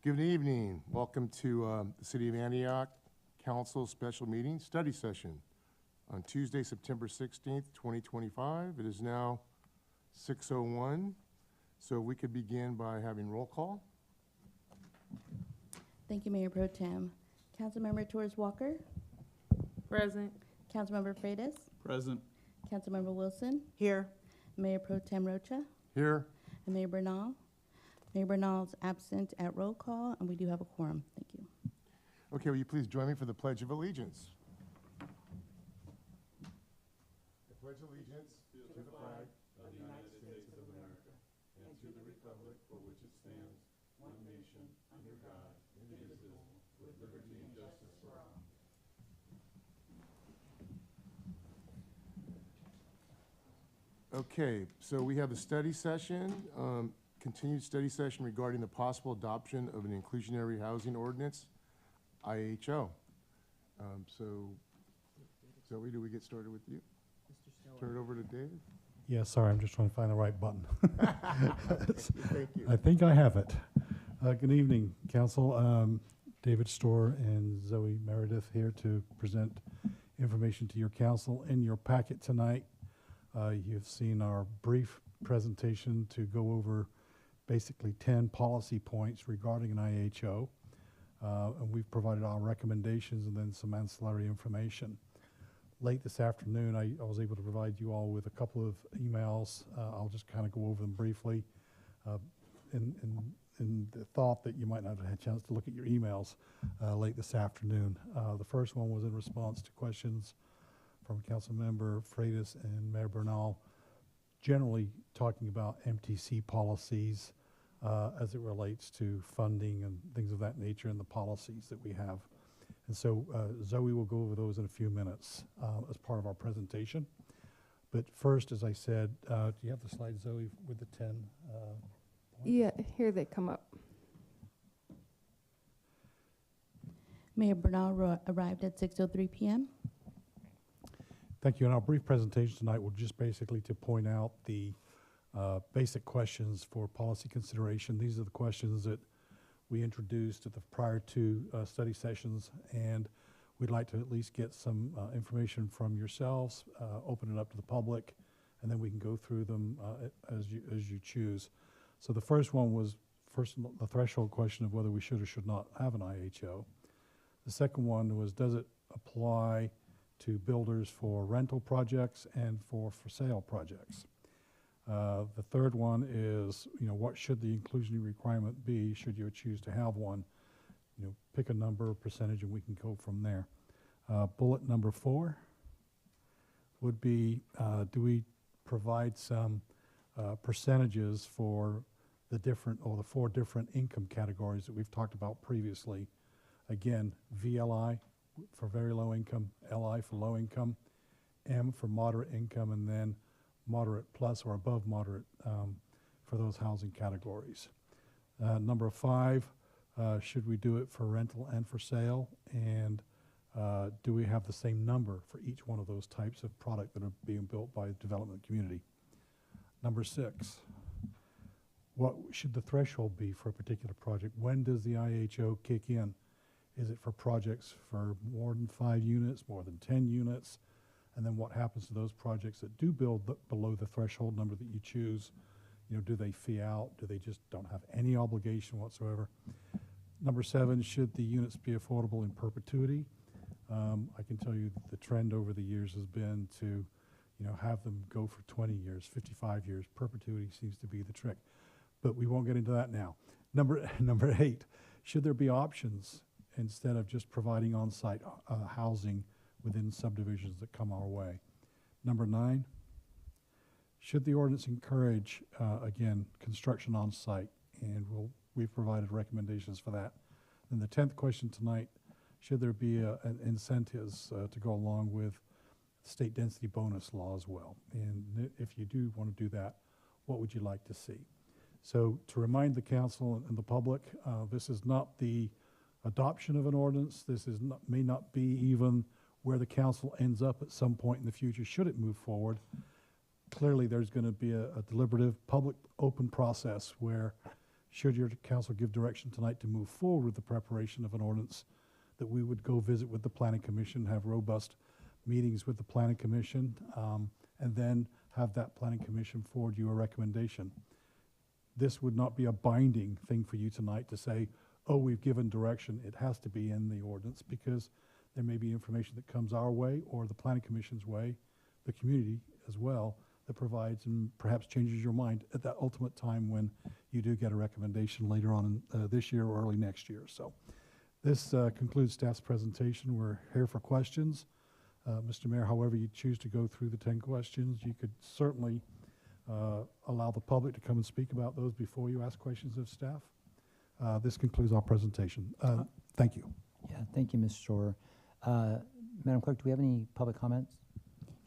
Good evening. Welcome to the City of Antioch Council Special Meeting Study Session on Tuesday, September 16th, 2025. It is now 6:01, so we could begin by having roll call. Thank you, Mayor Pro Tem. Councilmember Torres Walker, Present. Councilmember Freitas, Present. Councilmember Wilson, Here. Mayor Pro Tem Rocha, Here. and Mayor Bernal. Mayor Bernal is absent at roll call, and we do have a quorum. Thank you. Okay, will you please join me for the Pledge of Allegiance? I pledge allegiance to the flag of the United States of America and to the republic for which it stands, one nation, under God, indivisible, with liberty and justice for all. Okay, so we have a study session, continued study session regarding the possible adoption of an inclusionary housing ordinance, IHO. So, Zoe, do we get started with you? Turn it over to David. Yeah, sorry, I'm just trying to find the right button. Thank you. I think I have it. Good evening, Council. David Storr and Zoe Meredith here to present information to your council. In your packet tonight, you've seen our brief presentation to go over basically 10 policy points regarding an IHO. And we've provided our recommendations and then some ancillary information. Late this afternoon, I was able to provide you all with a couple of emails. I'll just kind of go over them briefly in the thought that you might not have had a chance to look at your emails late this afternoon. The first one was in response to questions from Councilmember Freitas and Mayor Bernal, generally talking about MTC policies as it relates to funding and things of that nature and the policies that we have. And so Zoe will go over those in a few minutes as part of our presentation. But first, as I said, do you have the slide, Zoe, with the 10 points? Yeah, here they come up. Mayor Bernal arrived at 6:03 p.m. Thank you. In our brief presentation tonight, we're just basically to point out the basic questions for policy consideration. These are the questions that we introduced at the prior two study sessions, and we'd like to at least get some information from yourselves, open it up to the public, and then we can go through them as you choose. So the first one was the threshold question of whether we should or should not have an IHO. The second one was, does it apply to builders for rental projects and for sale projects? The third one is, what should the inclusionary requirement be should you choose to have one? Pick a number, percentage, and we can go from there. Bullet number 4 would be, do we provide some percentages for the the 4 different income categories that we've talked about previously? Again, VLI for very low income, LI for low income, M for moderate income, and then moderate plus or above moderate for those housing categories. Number 5, should we do it for rental and for sale? And do we have the same number for each one of those types of product that are being built by the development community? Number 6, what should the threshold be for a particular project? When does the IHO kick in? Is it for projects for more than 5 units, more than 10 units? And then what happens to those projects that do build below the threshold number that you choose? Do they fee out? Do they just don't have any obligation whatsoever? Number 7, should the units be affordable in perpetuity? I can tell you that the trend over the years has been to, have them go for 20 years, 55 years. Perpetuity seems to be the trick. But we won't get into that now. Number 8, should there be options instead of just providing on-site housing within subdivisions that come our way? Number 9, should the ordinance encourage, again, construction on-site? And we've provided recommendations for that. And the 10th question tonight, should there be incentives to go along with state density bonus law as well? And if you do want to do that, what would you like to see? So to remind the council and the public, this is not the adoption of an ordinance. This is may not be even where the council ends up at some point in the future should it move forward. Clearly there's going to be a deliberative public open process where should your council give direction tonight to move forward with the preparation of an ordinance, that we would go visit with the planning commission, have robust meetings with the planning commission, and then have that planning commission forward you a recommendation. This would not be a binding thing for you tonight to say, oh, we've given direction, it has to be in the ordinance, because there may be information that comes our way or the planning commission's way, the community as well, that provides and perhaps changes your mind at that ultimate time when you do get a recommendation later on in, this year or early next year. So this concludes staff's presentation. We're here for questions. Mr. Mayor, however you choose to go through the 10 questions, you could certainly allow the public to come and speak about those before you ask questions of staff. This concludes our presentation. Thank you. Yeah, thank you, Ms. Shore. Madam Clerk, do we have any public comments?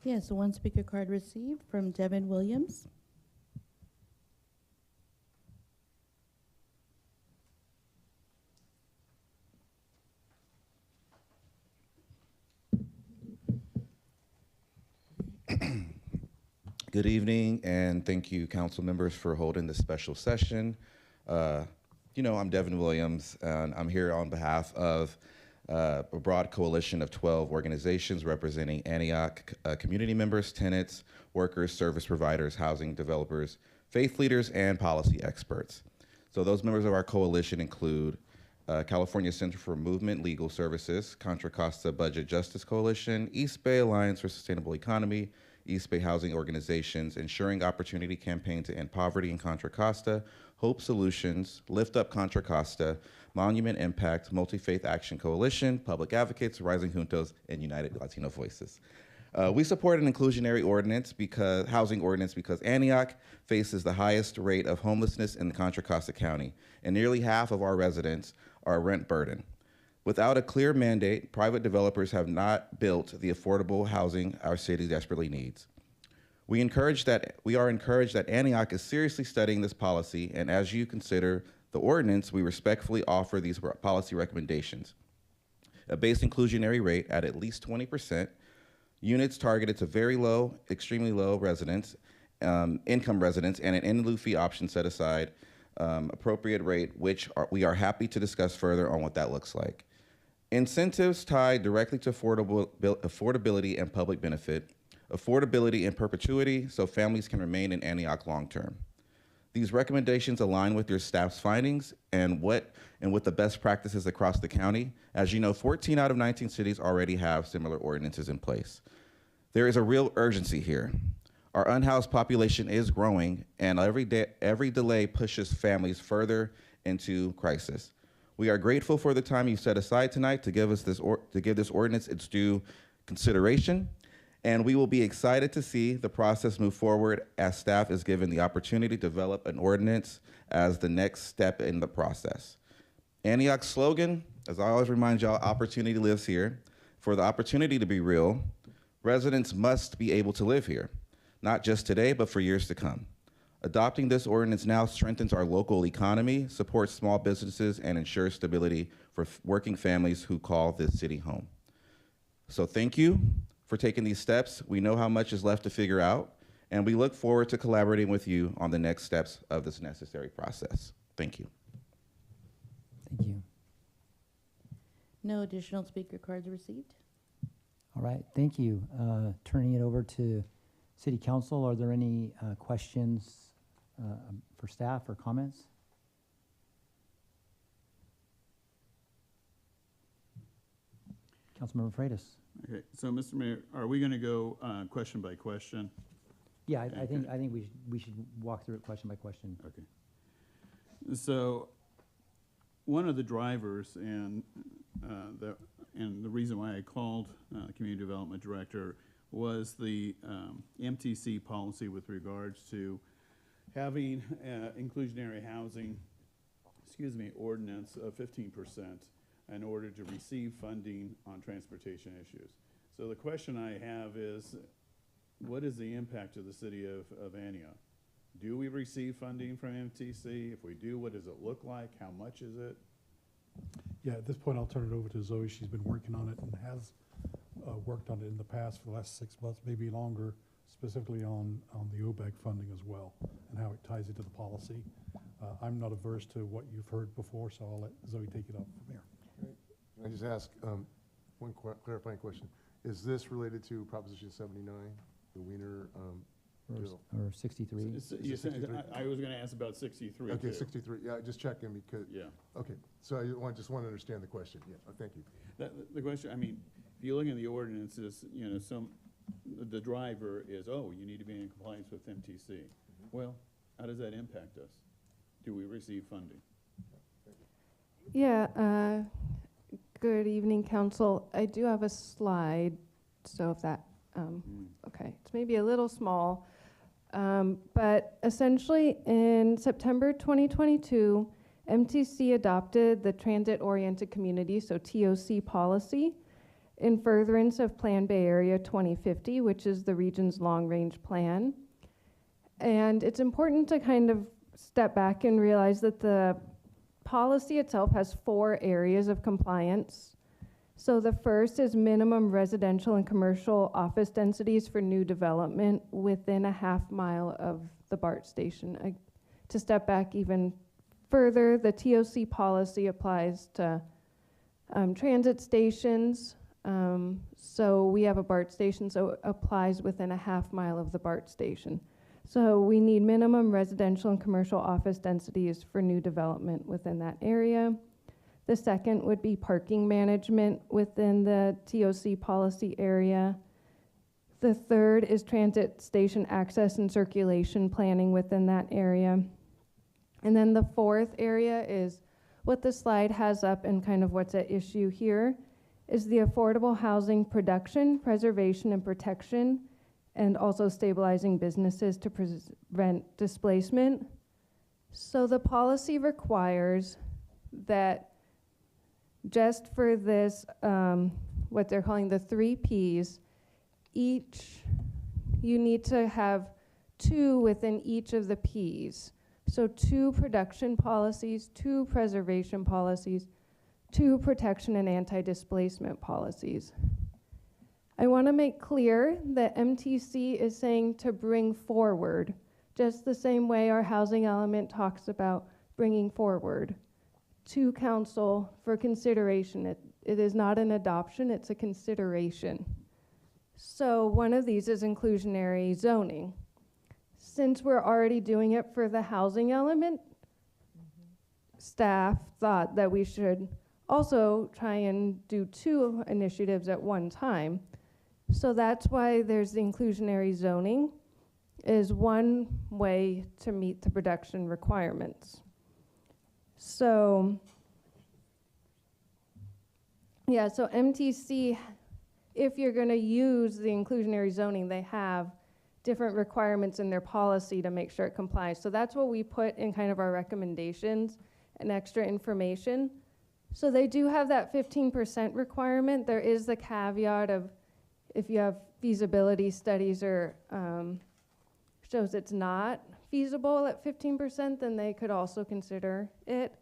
Yes, one speaker card received from Devin Williams. Good evening, and thank you, council members, for holding this special session. I'm Devin Williams, and I'm here on behalf of a broad coalition of 12 organizations representing Antioch community members, tenants, workers, service providers, housing developers, faith leaders, and policy experts. So those members of our coalition include California Center for Movement Legal Services, Contra Costa Budget Justice Coalition, East Bay Alliance for Sustainable Economy, East Bay Housing Organizations, Ensuring Opportunity Campaign to End Poverty in Contra Costa, Hope Solutions, Lift Up Contra Costa, Monument Impact, Multi-Faith Action Coalition, Public Advocates, Rising Juntos, and United Latino Voices. We support an inclusionary housing ordinance because Antioch faces the highest rate of homelessness in the Contra Costa County, and nearly half of our residents are rent burdened. Without a clear mandate, private developers have not built the affordable housing our city desperately needs. We are encouraged that Antioch is seriously studying this policy, and as you consider the ordinance, we respectfully offer these policy recommendations. A base inclusionary rate at least 20%, units targeted to very low, extremely low residents, income residents, and an in-lieu fee option set aside, appropriate rate, which we are happy to discuss further on what that looks like. Incentives tied directly to affordability and public benefit, affordability in perpetuity so families can remain in Antioch long-term. These recommendations align with your staff's findings and with the best practices across the county. As you know, 14 out of 19 cities already have similar ordinances in place. There is a real urgency here. Our unhoused population is growing, and every delay pushes families further into crisis. We are grateful for the time you set aside tonight to give this ordinance its due consideration, and we will be excited to see the process move forward as staff is given the opportunity to develop an ordinance as the next step in the process. Antioch's slogan, as I always remind y'all, opportunity lives here. For the opportunity to be real, residents must be able to live here, not just today, but for years to come. Adopting this ordinance now strengthens our local economy, supports small businesses, and ensures stability for working families who call this city home. So thank you for taking these steps. We know how much is left to figure out, and we look forward to collaborating with you on the next steps of this necessary process. Thank you. Thank you. No additional speaker cards received. All right, thank you. Turning it over to City Council, are there any questions for staff or comments? Councilmember Freitas. Okay, so Mr. Mayor, are we going to go question by question? Yeah, I Okay. think we should walk through it question by question. Okay. So one of the drivers and the reason why I called the Community Development Director was the MTC policy with regards to having inclusionary housing, ordinance of 15% in order to receive funding on transportation issues. So the question I have is, what is the impact to the city of Antioch? Do we receive funding from MTC? If we do, what does it look like? How much is it? Yeah, at this point, I'll turn it over to Zoe. She's been working on it and has worked on it in the past for the last 6 months, maybe longer, specifically on the OBEG funding as well and how it ties into the policy. I'm not averse to what you've heard before, so I'll let Zoe take it up from here. Can I just ask one clarifying question? Is this related to Proposition 79, the Wiener bill? Or 63? You said, 63? I was gonna ask about 63 Okay, too. 63, yeah, just checking because, Yeah. okay, so I just want to understand the question, yeah, thank you. The question, I mean, if you look in the ordinances, you know, the driver is, oh, you need to be in compliance with MTC. Well, how does that impact us? Do we receive funding? Yeah, good evening, council. I do have a slide, so if that, okay, it's maybe a little small. But essentially, in September 2022, MTC adopted the Transit-Oriented Community, so TOC policy, in furtherance of Plan Bay Area 2050, which is the region's long-range plan. And it's important to kind of step back and realize that the policy itself has 4 areas of compliance. So the first is minimum residential and commercial office densities for new development within a half mile of the BART station. To step back even further, the TOC policy applies to transit stations. So we have a BART station, so it applies within a half mile of the BART station. So we need minimum residential and commercial office densities for new development within that area. The second would be parking management within the TOC policy area. The third is transit station access and circulation planning within that area. And then the fourth area is what the slide has up and kind of what's at issue here is the affordable housing production, preservation, and protection, and also stabilizing businesses to prevent displacement. So the policy requires that just for this, what they're calling the 3 Ps, you need to have 2 within each of the Ps. So 2 production policies, 2 preservation policies, 2 protection and anti-displacement policies. I want to make clear that MTC is saying to bring forward, just the same way our housing element talks about bringing forward to council for consideration. It is not an adoption, it's a consideration. So one of these is inclusionary zoning. Since we're already doing it for the housing element, staff thought that we should also try and do 2 initiatives at one time. So that's why there's the inclusionary zoning, is one way to meet the production requirements. So, yeah, so MTC, if you're gonna use the inclusionary zoning, they have different requirements in their policy to make sure it complies. So that's what we put in kind of our recommendations and extra information. So they do have that 15% requirement. There is the caveat of if you have feasibility studies or shows it's not feasible at 15%, then they could also consider it.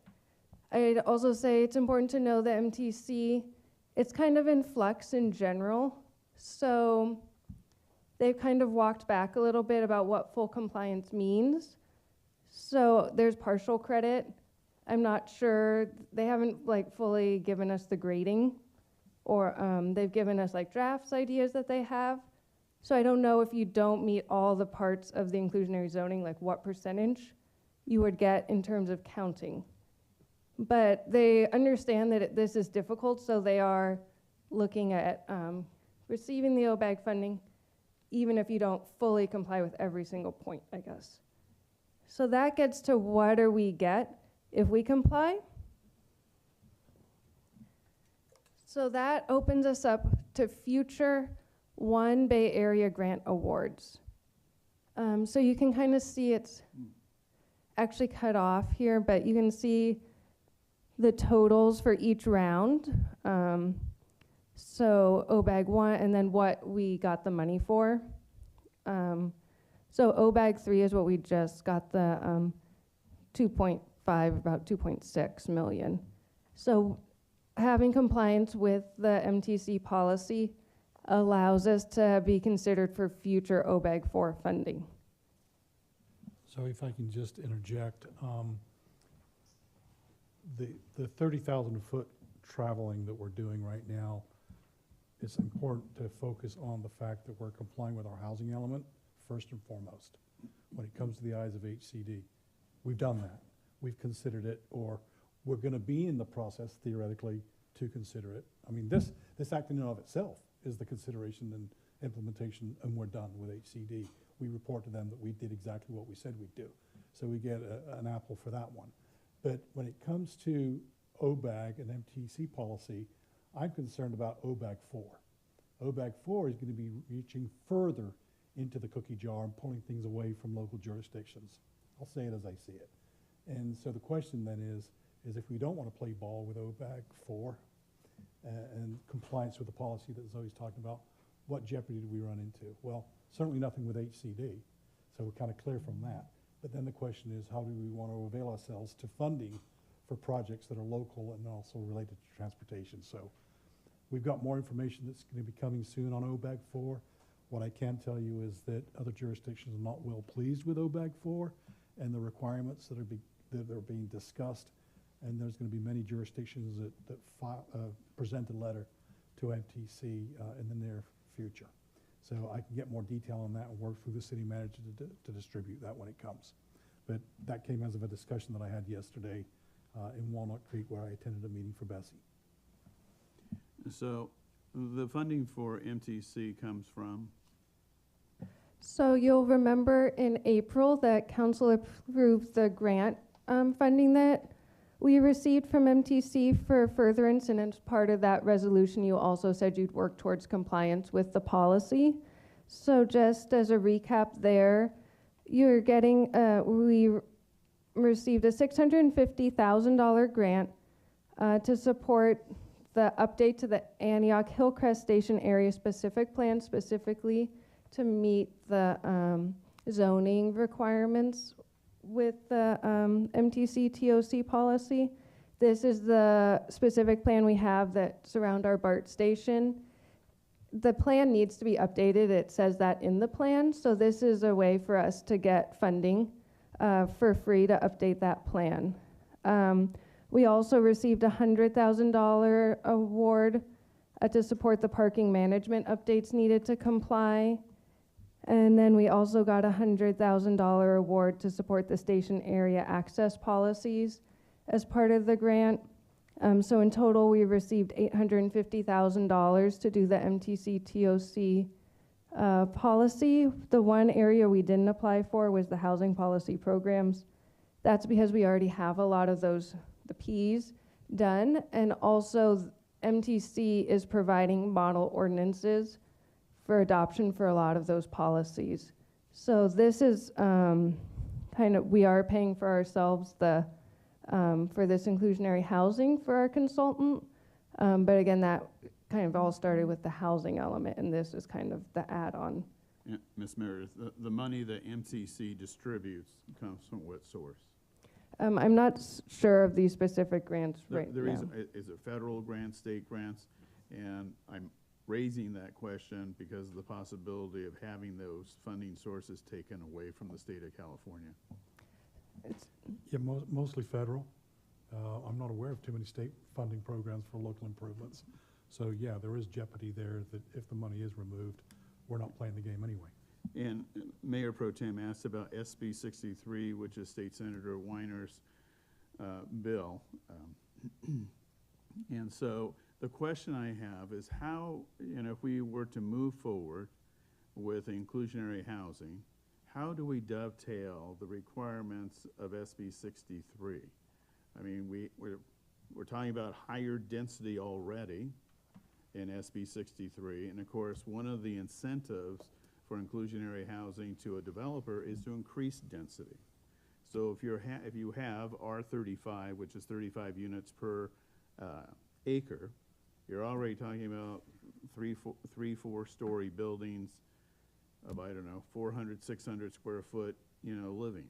I'd also say it's important to know that MTC, it's kind of in flux in general. So they've kind of walked back a little bit about what full compliance means. So there's partial credit. I'm not sure, they haven't like fully given us the grading, or they've given us like drafts ideas that they have. So I don't know if you don't meet all the parts of the inclusionary zoning, like what percentage you would get in terms of counting. But they understand that this is difficult, so they are looking at receiving the OBAG funding, even if you don't fully comply with every single point, I guess. So that gets to what do we get if we comply? So that opens us up to future One Bay Area grant awards. So you can kind of see it's actually cut off here, but you can see the totals for each round. So OBAG 1, and then what we got the money for. So OBAG 3 is what we just got the 2.5, about 2.6 million. So having compliance with the MTC policy allows us to be considered for future OBAG 4 funding. So if I can just interject, the 30,000-foot traveling that we're doing right now, it's important to focus on the fact that we're complying with our housing element first and foremost when it comes to the eyes of HCD. We've done that. We've considered it, or we're going to be in the process theoretically to consider it. I mean, this act in and of itself is the consideration and implementation, and we're done with HCD. We report to them that we did exactly what we said we'd do. So we get an apple for that one. But when it comes to OBAG and MTC policy, I'm concerned about OBAG 4. OBAG 4 is going to be reaching further into the cookie jar and pulling things away from local jurisdictions. I'll say it as I see it. And so the question then is if we don't want to play ball with OBAG 4 and compliance with the policy that Zoe's talking about, what jeopardy do we run into? Well, certainly nothing with HCD, so we're kind of clear from that. But then the question is, how do we want to avail ourselves to funding for projects that are local and also related to transportation? So we've got more information that's going to be coming soon on OBAG 4. What I can tell you is that other jurisdictions are not well pleased with OBAG 4 and the requirements that are being discussed. And there's going to be many jurisdictions that present a letter to MTC in the near future. So I can get more detail on that and work through the city manager to distribute that when it comes. But that came as of a discussion that I had yesterday in Walnut Creek, where I attended a meeting for Bessie. So the funding for MTC comes from? So you'll remember in April that council approved the grant funding that we received from MTC for furtherance, and as part of that resolution, you also said you'd work towards compliance with the policy. So just as a recap there, you're getting, we received a $650,000 grant to support the update to the Antioch Hillcrest Station area specific plan, specifically to meet the zoning requirements with the MTC TOC policy. This is the specific plan we have that surround our BART station. The plan needs to be updated. It says that in the plan. So this is a way for us to get funding for free to update that plan. We also received a $100,000 award to support the parking management updates needed to comply. And then we also got a $100,000 award to support the station area access policies as part of the grant. So in total, we received $850,000 to do the MTC TOC policy. The one area we didn't apply for was the housing policy programs. That's because we already have a lot of those, the Ps done. And also MTC is providing model ordinances for adoption for a lot of those policies. So this is we are paying for ourselves for this inclusionary housing for our consultant. But again, that kind of all started with the housing element, and this is kind of the add-on. Yeah, Ms. Meredith, the money that MTC distributes comes from what source? I'm not sure of these specific grants right now. Is it federal grants, state grants? And I'm raising that question because of the possibility of having those funding sources taken away from the state of California. Yeah, mostly federal. I'm not aware of too many state funding programs for local improvements. So yeah, there is jeopardy there that if the money is removed, we're not playing the game anyway. And Mayor Pro Tem asked about SB 63, which is State Senator Weiner's bill. And so the question I have is how, if we were to move forward with inclusionary housing, how do we dovetail the requirements of SB 63? I mean, we're talking about higher density already in SB 63, and of course, one of the incentives for inclusionary housing to a developer is to increase density. So if you have R35, which is 35 units per acre, you're already talking about three, four-story buildings of, I don't know, 400, 600 square foot, living.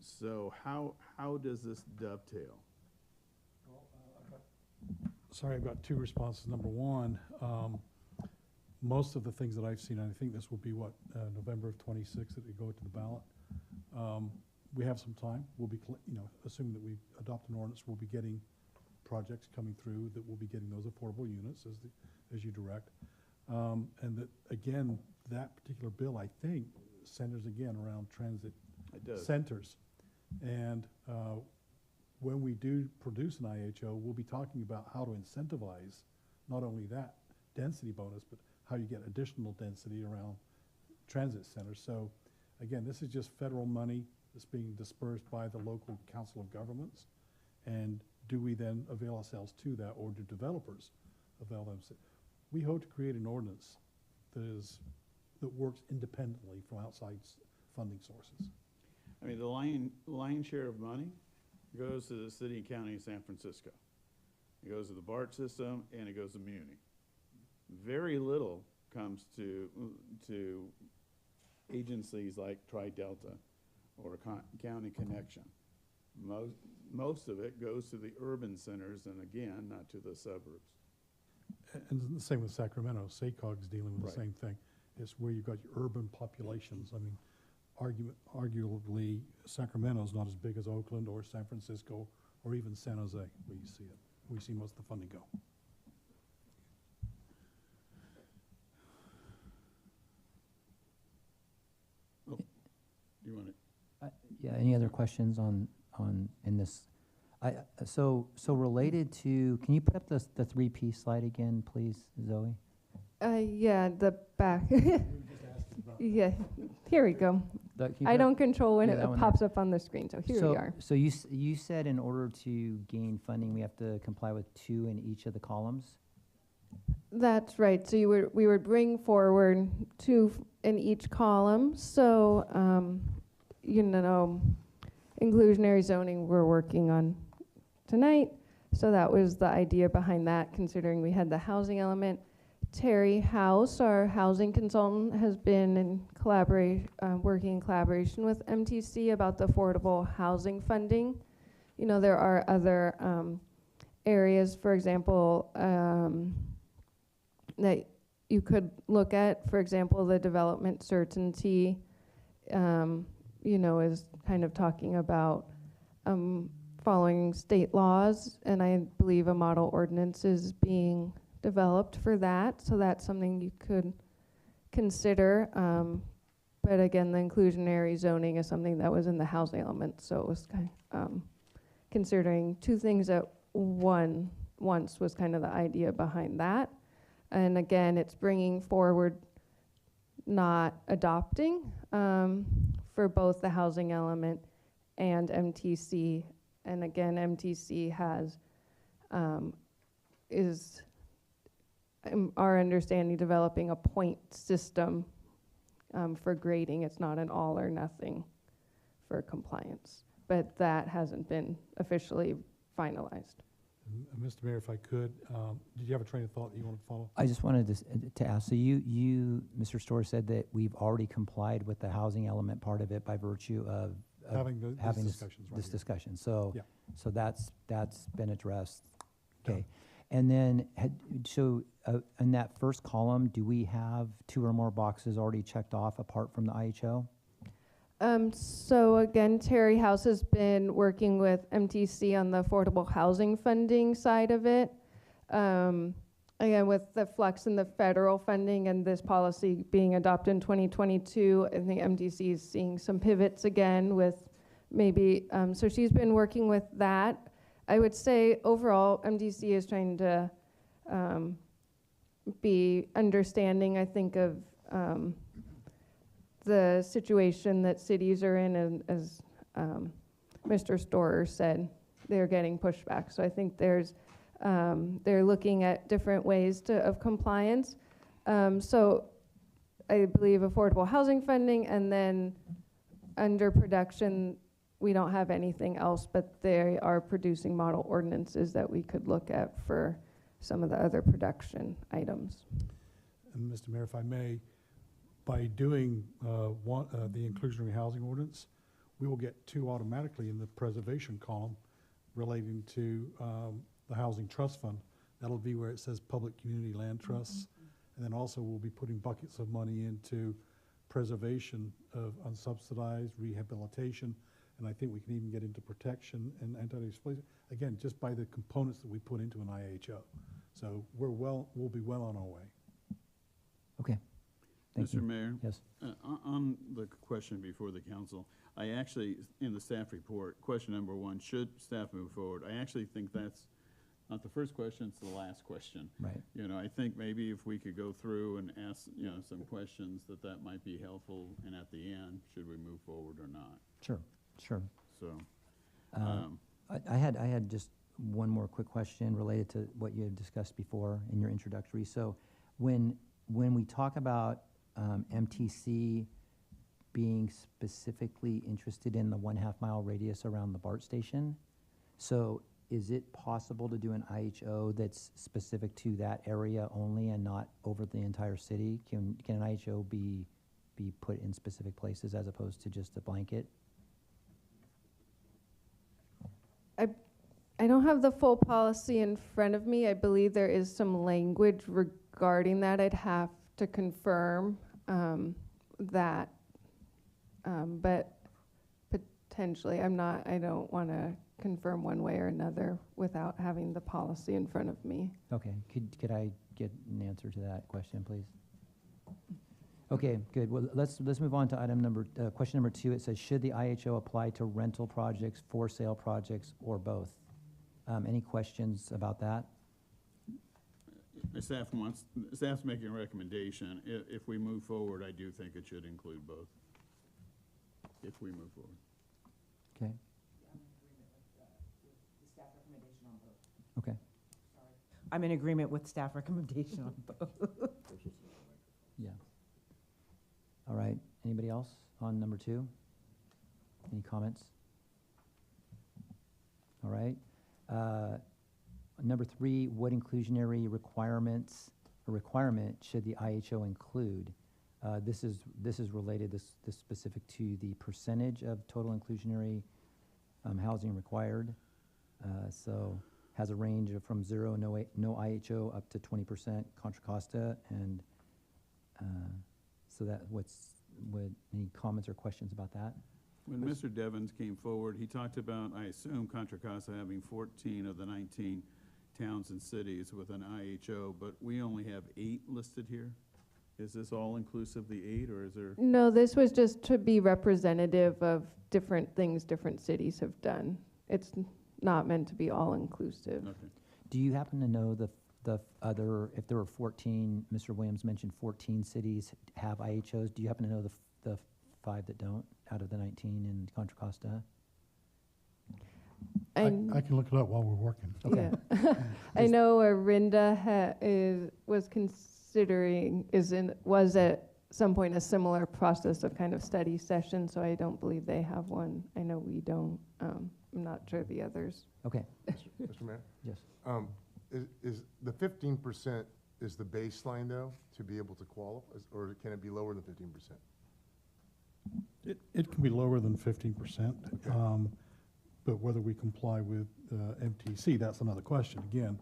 So how does this dovetail? Sorry, I've got two responses. Number one, most of the things that I've seen, and I think this will be November of 26 that we go to the ballot. we have some time. We'll be, assuming that we adopt an ordinance, we'll be getting projects coming through that will be getting those affordable units as you direct. And that, again, that particular bill, I think, centers again around transit It does. centers. And when we do produce an IHO, we'll be talking about how to incentivize not only that density bonus, but how you get additional density around transit centers. So again, this is just federal money that's being dispersed by the local council of governments. And do we then avail ourselves to that, or do developers avail themselves? We hope to create an ordinance that works independently from outside funding sources. I mean, the lion share of money goes to the city and county of San Francisco. It goes to the BART system, and it goes to Muni. Very little comes to agencies like Tri-Delta or County Connection. Most of it goes to the urban centers, and again, not to the suburbs. And the same with Sacramento. SACOG's dealing with Right. the same thing. It's where you've got your urban populations. I mean, arguably, Sacramento's not as big as Oakland or San Francisco or even San Jose, where you see it. We see most of the funding go. You want to? Yeah, any other questions in this? So related to, can you put up the 3P slide again, please, Zoe? Yeah, the back. Yeah, here we go. Can you I put up- don't control when yeah, it that one pops up on the screen, so here we are. So you said in order to gain funding, we have to comply with 2 in each of the columns? That's right. So we would bring forward 2 in each column. So, inclusionary zoning we're working on tonight. So that was the idea behind that, considering we had the housing element. Terry House, our housing consultant, has been working in collaboration with MTC about the affordable housing funding. There are other areas, for example, that you could look at. For example, the development certainty, is kind of talking about following state laws, and I believe a model ordinance is being developed for that, so that's something you could consider. But again, the inclusionary zoning is something that was in the housing element, so it was kind of considering 2 things at once was kind of the idea behind that. And again, it's bringing forward, not adopting, for both the housing element and MTC. And again, MTC is our understanding, developing a point system for grading. It's not an all or nothing for compliance, but that hasn't been officially finalized. And Mr. Mayor, if I could, did you have a train of thought that you wanted to follow? I just wanted to ask, so you, Mr. Storr, said that we've already complied with the housing element part of it by virtue of Having these having discussions right this here. discussion. So, Yeah. so that's been addressed. Yeah. Okay. And then, in that first column, do we have 2 or more boxes already checked off apart from the IHO? So again, Terry House has been working with MTC on the affordable housing funding side of it. Again, with the flux in the federal funding and this policy being adopted in 2022, I think MTC is seeing some pivots again with maybe, so she's been working with that. I would say overall, MTC is trying to be understanding, I think, of the situation that cities are in, and as Mr. Storer said, they're getting pushback. So I think they're looking at different ways of compliance. So I believe affordable housing funding, and then under production, we don't have anything else, but they are producing model ordinances that we could look at for some of the other production items. And Mr. Mayor, if I may, by doing the inclusionary housing ordinance, we will get 2 automatically in the preservation column relating to the Housing Trust Fund. That'll be where it says Public Community Land Trusts. And then also we'll be putting buckets of money into preservation of unsubsidized rehabilitation, and I think we can even get into protection and anti-displacement, again, just by the components that we put into an IHO. So we'll be well on our way. Okay, thank you. Mr. Mayor? Yes. On the question before the council, I actually, in the staff report, question number 1, should staff move forward? I actually think that's not the first question, it's the last question. Right. You know, I think maybe if we could go through and ask, you know, some questions that might be helpful, and at the end, should we move forward or not? Sure, sure. So, Uh, I had just one more quick question related to what you had discussed before in your introductory. So when we talk about MTC being specifically interested in the 1/2 mile radius around the BART station, so is it possible to do an IHO that's specific to that area only and not over the entire city? Can an IHO be put in specific places as opposed to just a blanket? I don't have the full policy in front of me. I believe there is some language regarding that. I'd have to confirm that, but potentially, I don't want to confirm one way or another without having the policy in front of me. Okay, could I get an answer to that question, please? Okay, good. Well, let's move on to question number 2. It says, should the IHO apply to rental projects, for sale projects, or both? Any questions about that? Staff's making a recommendation. If we move forward, I do think it should include both, if we move forward. Okay, okay. I'm in agreement with staff recommendation on both. Yeah. All right, anybody else on number 2? Any comments? All right. Number 3, what inclusionary requirement should the IHO include? This is related, this specific to the percentage of total inclusionary housing required. So has a range of from 0, no IHO, up to 20% Contra Costa, and so that any comments or questions about that? When Mr. Devens came forward, he talked about, I assume, Contra Costa having 14 of the 19 towns and cities with an IHO, but we only have 8 listed here. Is this all inclusive, the 8, or is there? No, this was just to be representative of different things different cities have done. It's not meant to be all-inclusive. Okay. Do you happen to know the other, if there were 14, Mr. Williams mentioned 14 cities have IHOs, do you happen to know the 5 that don't, out of the 19 in Contra Costa? I can look it up while we're working. Okay. Yeah. I know Arinda was at some point a similar process of kind of study session, so I don't believe they have one. I know we don't. I'm not sure the others. Okay, Mr. Mayor? yes. Is the 15% is the baseline, though, to be able to qualify, or can it be lower than 15%? It can be lower than 15%, but whether we comply with MTC, that's another question. Again,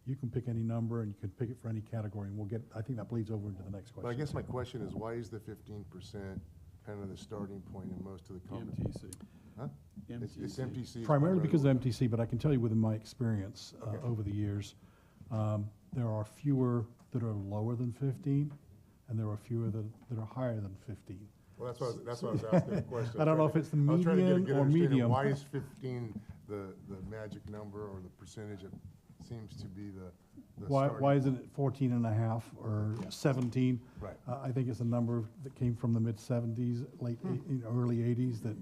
you can pick any number and you can pick it for any category, and I think that bleeds over into the next question. But I guess my question is, why is the 15% kind of the starting point in most of the companies? MTC. Huh? It's MTC. Primarily because of MTC, but I can tell you within my experience Okay. over the years, there are fewer that are lower than 15, and there are fewer that are higher than 15. Well, that's why I was asking the question. I don't know if it's the I was trying to get a median good or understanding of medium. why is 15 the magic number, or the percentage that seems to be the Why starting? isn't it 14 and a half or 17? Right. I think it's a number that came from the mid-70s, early 80s, that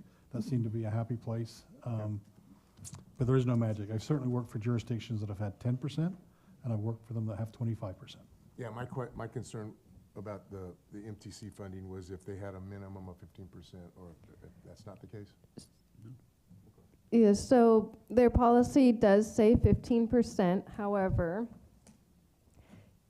seemed to be a happy place. But there is no magic. I've certainly worked for jurisdictions that have had 10%, and I've worked for them that have 25%. Yeah, my concern about the MTC funding was if they had a minimum of 15%, or if that's not the case? Yeah, so their policy does say 15%. However,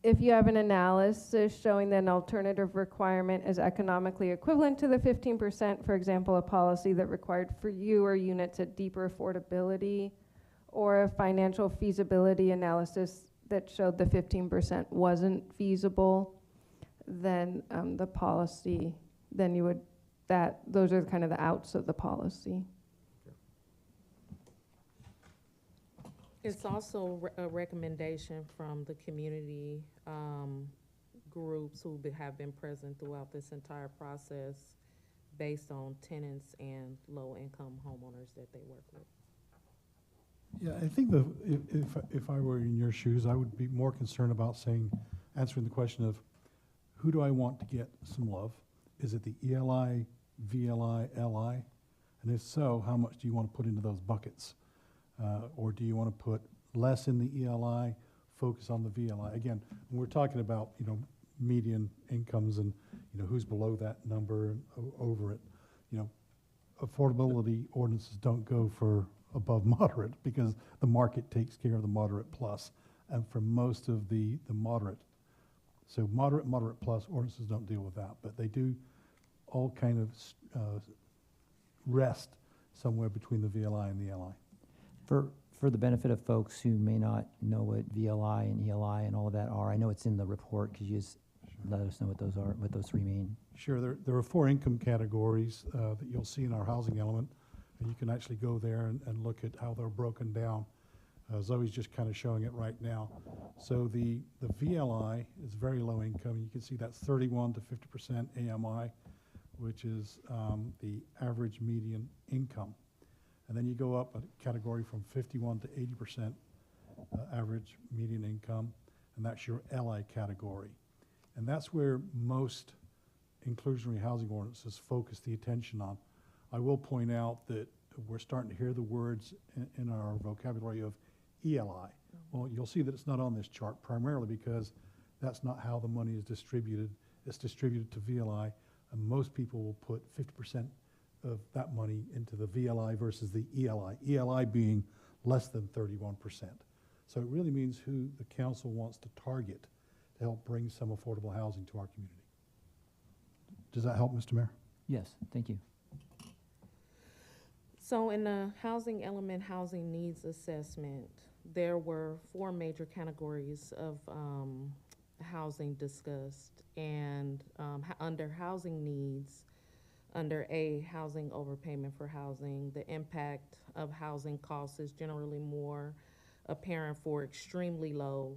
if you have an analysis showing that an alternative requirement is economically equivalent to the 15%, for example, a policy that required fewer units at deeper affordability, or a financial feasibility analysis that showed the 15% wasn't feasible, then the policy, then those are kind of the outs of the policy. It's also a recommendation from the community groups who have been present throughout this entire process based on tenants and low-income homeowners that they work with. Yeah, I think if I were in your shoes, I would be more concerned about answering the question of, who do I want to get some love? Is it the ELI, VLI, LI? And if so, how much do you want to put into those buckets? Or do you want to put less in the ELI, focus on the VLI? Again, when we're talking about, median incomes and, who's below that number and over it, affordability ordinances don't go for above moderate because the market takes care of the moderate plus. And for most of the moderate, so moderate plus ordinances don't deal with that, but they do all kind of rest somewhere between the VLI and the LI. For the benefit of folks who may not know what VLI and ELI and all of that are, I know it's in the report. Could you just let us know what those are, what those three mean? Sure, there are 4 income categories that you'll see in our housing element, and you can actually go there and look at how they're broken down. Zoe's just kind of showing it right now. So the VLI is very low income. You can see that's 31 to 50% AMI, which is the average median income. And then you go up a category from 51 to 80% average median income, and that's your LI category. And that's where most inclusionary housing ordinances focus the attention on. I will point out that we're starting to hear the words in our vocabulary of ELI. Well, you'll see that it's not on this chart primarily because that's not how the money is distributed. It's distributed to VLI, and most people will put 50% of that money into the VLI versus the ELI, ELI being less than 31%. So it really means who the council wants to target to help bring some affordable housing to our community. Does that help, Mr. Mayor? Yes, thank you. So in the housing element, housing needs assessment, there were 4 major categories of housing discussed. And under housing needs, under A, housing overpayment for housing, the impact of housing costs is generally more apparent for extremely low,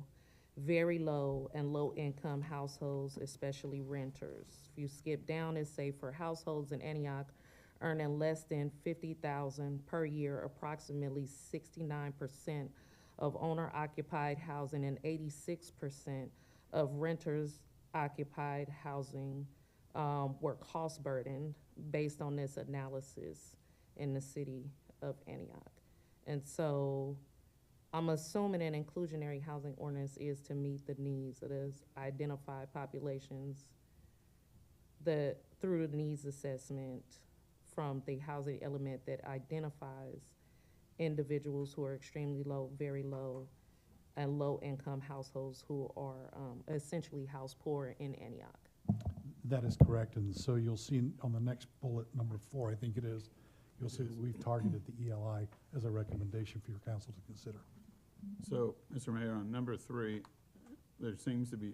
very low, and low-income households, especially renters. If you skip down and say for households in Antioch earning less than $50,000 per year, approximately 69% of owner-occupied housing and 86% of renters-occupied housing were cost burdened based on this analysis in the city of Antioch. And so I'm assuming an inclusionary housing ordinance is to meet the needs of those identified populations through the needs assessment from the housing element that identifies individuals who are extremely low, very low, and low-income households who are essentially house poor in Antioch. That is correct, and so you'll see on the next bullet, number 4, I think it is, you'll see that we've targeted the ELI as a recommendation for your council to consider. So, Mr. Mayor, on number 3, there seems to be,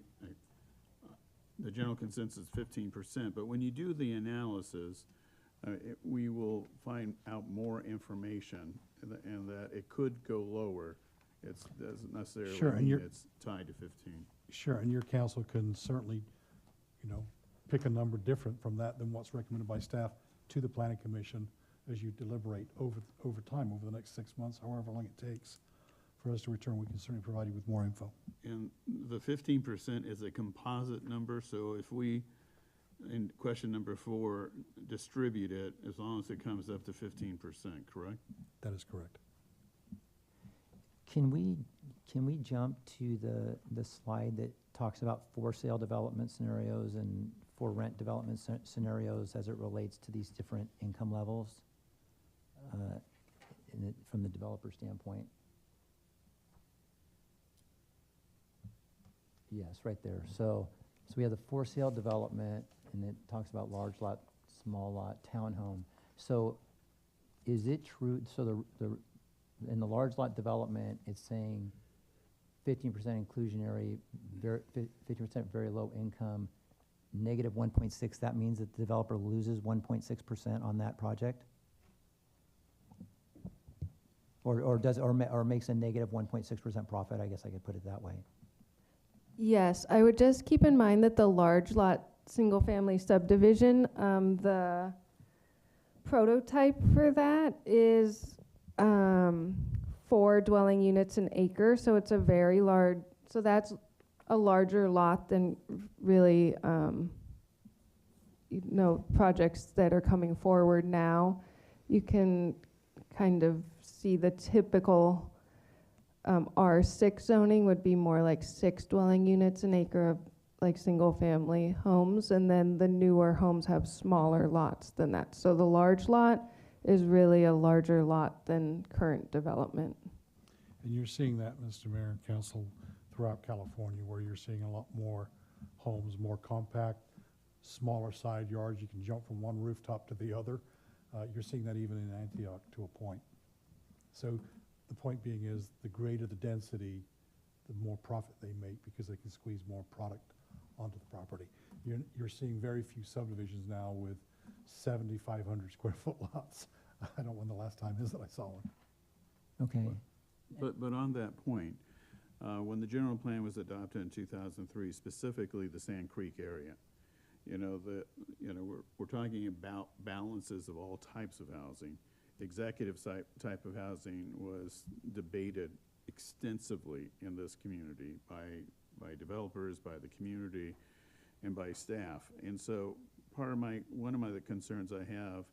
the general consensus 15%, but when you do the analysis, we will find out more information and that it could go lower. It doesn't necessarily Sure, and mean it's tied to 15. Sure, and your council can certainly, pick a number different from that than what's recommended by staff to the planning commission as you deliberate over time, over the next 6 months, however long it takes for us to return. We can certainly provide you with more info. And the 15% is a composite number, so if we, in question number 4, distribute it, as long as it comes up to 15%, correct? That is correct. Can we jump to the slide that talks about for sale development scenarios and for rent development scenarios as it relates to these different income levels from the developer standpoint? Yes, right there. So we have the for sale development, and it talks about large lot, small lot, townhome. So is it true, so in the large lot development, it's saying 15% inclusionary, 50% very low income, negative 1.6, that means that the developer loses 1.6% on that project? Or makes a negative 1.6% profit, I guess I could put it that way. Yes, I would just keep in mind that the large lot, single-family subdivision, the prototype for that is 4 dwelling units an acre, so it's a very large, so that's a larger lot than really, projects that are coming forward now. You can kind of see the typical R6 zoning would be more like 6 dwelling units an acre of like single-family homes, and then the newer homes have smaller lots than that. So the large lot is really a larger lot than current development. And you're seeing that, Mr. Mayor and Council, throughout California, where you're seeing a lot more homes, more compact, smaller side yards. You can jump from one rooftop to the other. You're seeing that even in Antioch to a point. So the point being is the greater the density, the more profit they make because they can squeeze more product onto the property. You're seeing very few subdivisions now with 7,500 square foot lots. I don't know when the last time is that I saw one. Okay. But on that point, when the general plan was adopted in 2003, specifically the Sand Creek area, we're talking about balances of all types of housing. Executive type of housing was debated extensively in this community by developers, by the community, and by staff. And so one of the concerns I have,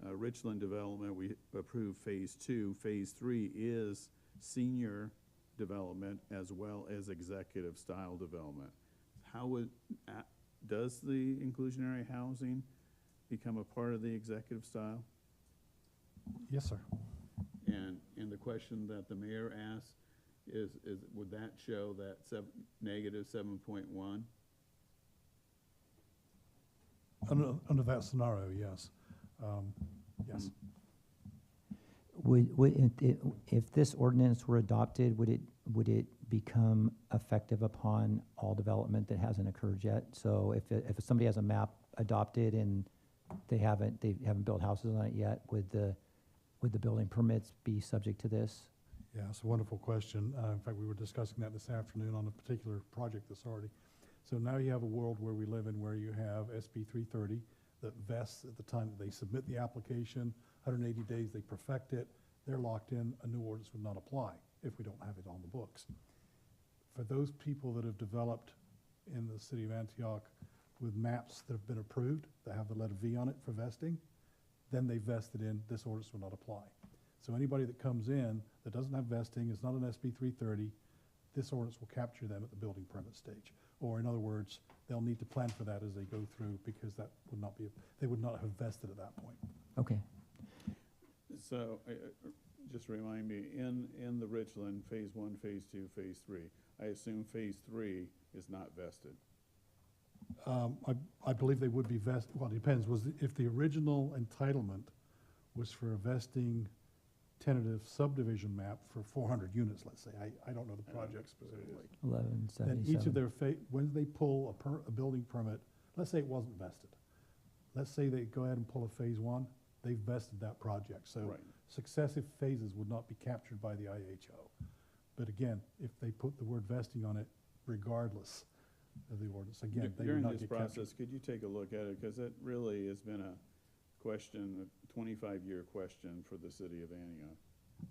Richland development, we approved phase 2. Phase 3 is senior development as well as executive style development. Does the inclusionary housing become a part of the executive style? Yes, sir. And the question that the mayor asked is would that show that negative 7.1? Under that scenario, yes. Yes. If this ordinance were adopted, would it become effective upon all development that hasn't occurred yet? So if somebody has a map adopted and they haven't built houses on it yet, would the building permits be subject to this? Yeah, it's a wonderful question. In fact, we were discussing that this afternoon on a particular project that's already. So now you have a world where we live in where you have SB 330 that vests at the time that they submit the application, 180 days, they perfect it, they're locked in, a new ordinance would not apply if we don't have it on the books. For those people that have developed in the city of Antioch with maps that have been approved, that have the letter V on it for vesting, then they vested in, this ordinance will not apply. So anybody that comes in that doesn't have vesting, is not an SB 330, this ordinance will capture them at the building permit stage. Or in other words, they'll need to plan for that as they go through because that would not be, they would not have vested at that point. Okay. So just remind me, in the Richland, phase 1, phase 2, phase 3, I assume phase 3 is not vested. I believe they would be vested. Well, it depends. If the original entitlement was for a vesting tentative subdivision map for 400 units, let's say. I don't know the project specifically. 1177. Then each of their, when they pull a building permit, let's say it wasn't vested. Let's say they go ahead and pull a phase 1, they've vested that project. So Right. successive phases would not be captured by the IHO. But again, if they put the word vesting on it, regardless of the ordinance, again, they would During not this get captured. process, could you take a look at it? Because it really has been a question, a 25-year question for the city of Antioch.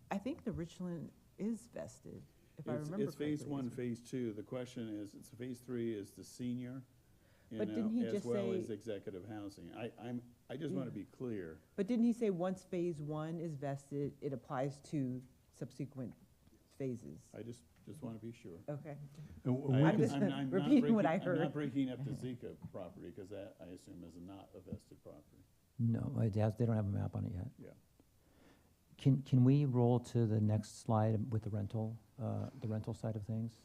I think the Richland is vested, if I remember It's phase correctly. 1, phase 2. The question is, it's phase 3 is the senior, But didn't he as just well say- as executive housing. I just want to be clear. But didn't he say once phase 1 is vested, it applies to subsequent phases? I just want to be sure. Okay. And we I'm can- just not repeating what I I'm heard. not breaking up the Zika property, because that, I assume, is not a vested property. No, they don't have a map on it yet. Yeah. Can we roll to the next slide with the rental side of things?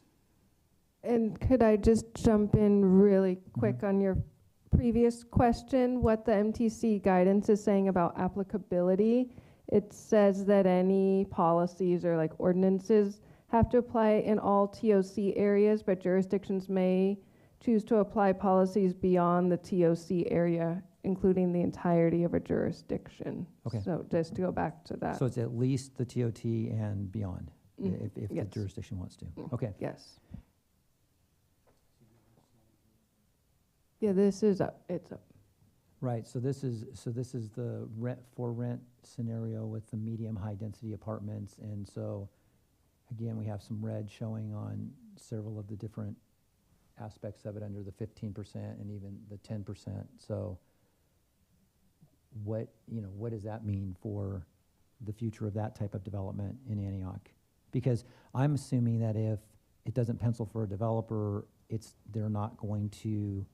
And could I just jump in really quick on your previous question, what the MTC guidance is saying about applicability? It says that any policies or like ordinances have to apply in all TOC areas, but jurisdictions may choose to apply policies beyond the TOC area including the entirety of a jurisdiction. Okay. So just to go back to that. So it's at least the TOT and beyond, if the yes. jurisdiction wants to. Okay. Yes. Yeah, this is up, it's up. Right, so this is the for rent scenario with the medium high density apartments, and so again, we have some red showing on several of the different aspects of it under the 15% and even the 10%. So what does that mean for the future of that type of development in Antioch? Because I'm assuming that if it doesn't pencil for a developer, they're not going to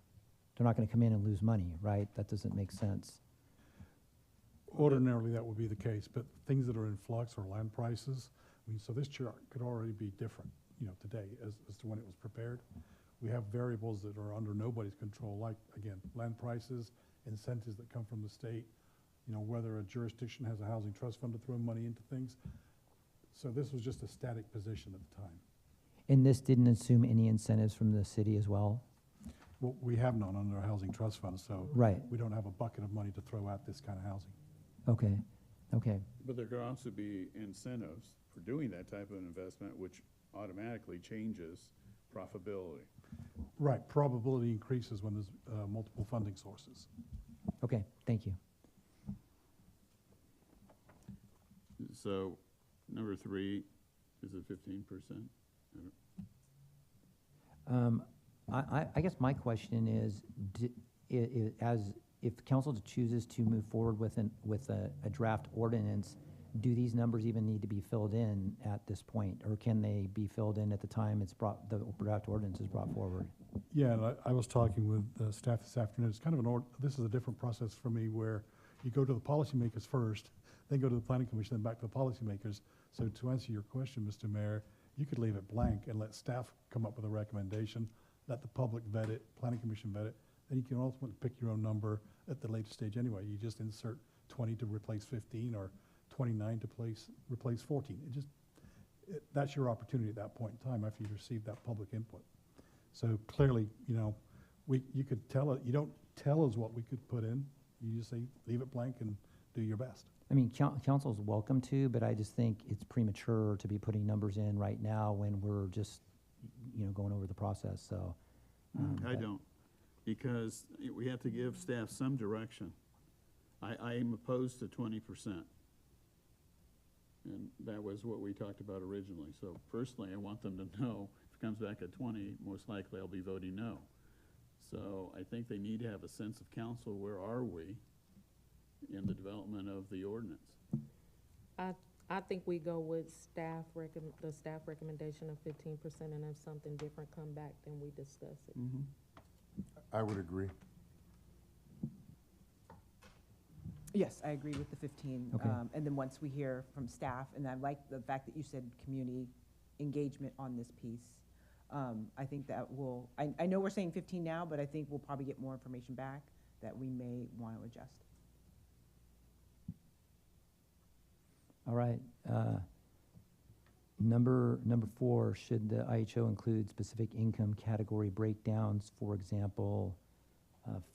come in and lose money, right? That doesn't make sense. Ordinarily, that would be the case, but things that are in flux are land prices. I mean, so this chart could already be different, today as to when it was prepared. We have variables that are under nobody's control, like, again, land prices, incentives that come from the state, whether a jurisdiction has a housing trust fund to throw money into things. So this was just a static position at the time. And this didn't assume any incentives from the city as well? Well, we have none under our housing trust fund, so Right, we don't have a bucket of money to throw at this kind of housing. okay. But there could also be incentives for doing that type of investment, which automatically changes profitability. Right, probability increases when there's multiple funding sources. Okay, thank you. So, number 3, is it 15%? I guess my question is, if council chooses to move forward with a draft ordinance, do these numbers even need to be filled in at this point, or can they be filled in at the time the draft ordinance is brought forward? Yeah, and I was talking with staff this afternoon. It's kind of this is a different process for me where you go to the policymakers first, then go to the planning commission, then back to the policymakers. So to answer your question, Mr. Mayor, you could leave it blank and let staff come up with a recommendation, let the public vet it, planning commission vet it, then you can ultimately pick your own number at the later stage anyway. You just insert 20 to replace 15 or 29 to replace 14. That's your opportunity at that point in time after you receive that public input. So clearly, you could tell it, you don't tell us what we could put in. You just say, leave it blank and do your best. I mean, council's welcome to, but I just think it's premature to be putting numbers in right now when we're just, going over the process, so. I don't, because we have to give staff some direction. I am opposed to 20%. And that was what we talked about originally. So personally, I want them to know if it comes back at 20, most likely I'll be voting no. So I think they need to have a sense of council, where are we in the development of the ordinance? I think we go with the staff recommendation of 15%, and if something different come back, then we discuss it. I would agree. Yes, I agree with the 15. Okay. And then once we hear from staff, and I like the fact that you said community engagement on this piece. I think that will, I know we're saying 15 now, but I think we'll probably get more information back that we may want to adjust. All right. Number 4, should the IHO include specific income category breakdowns, for example,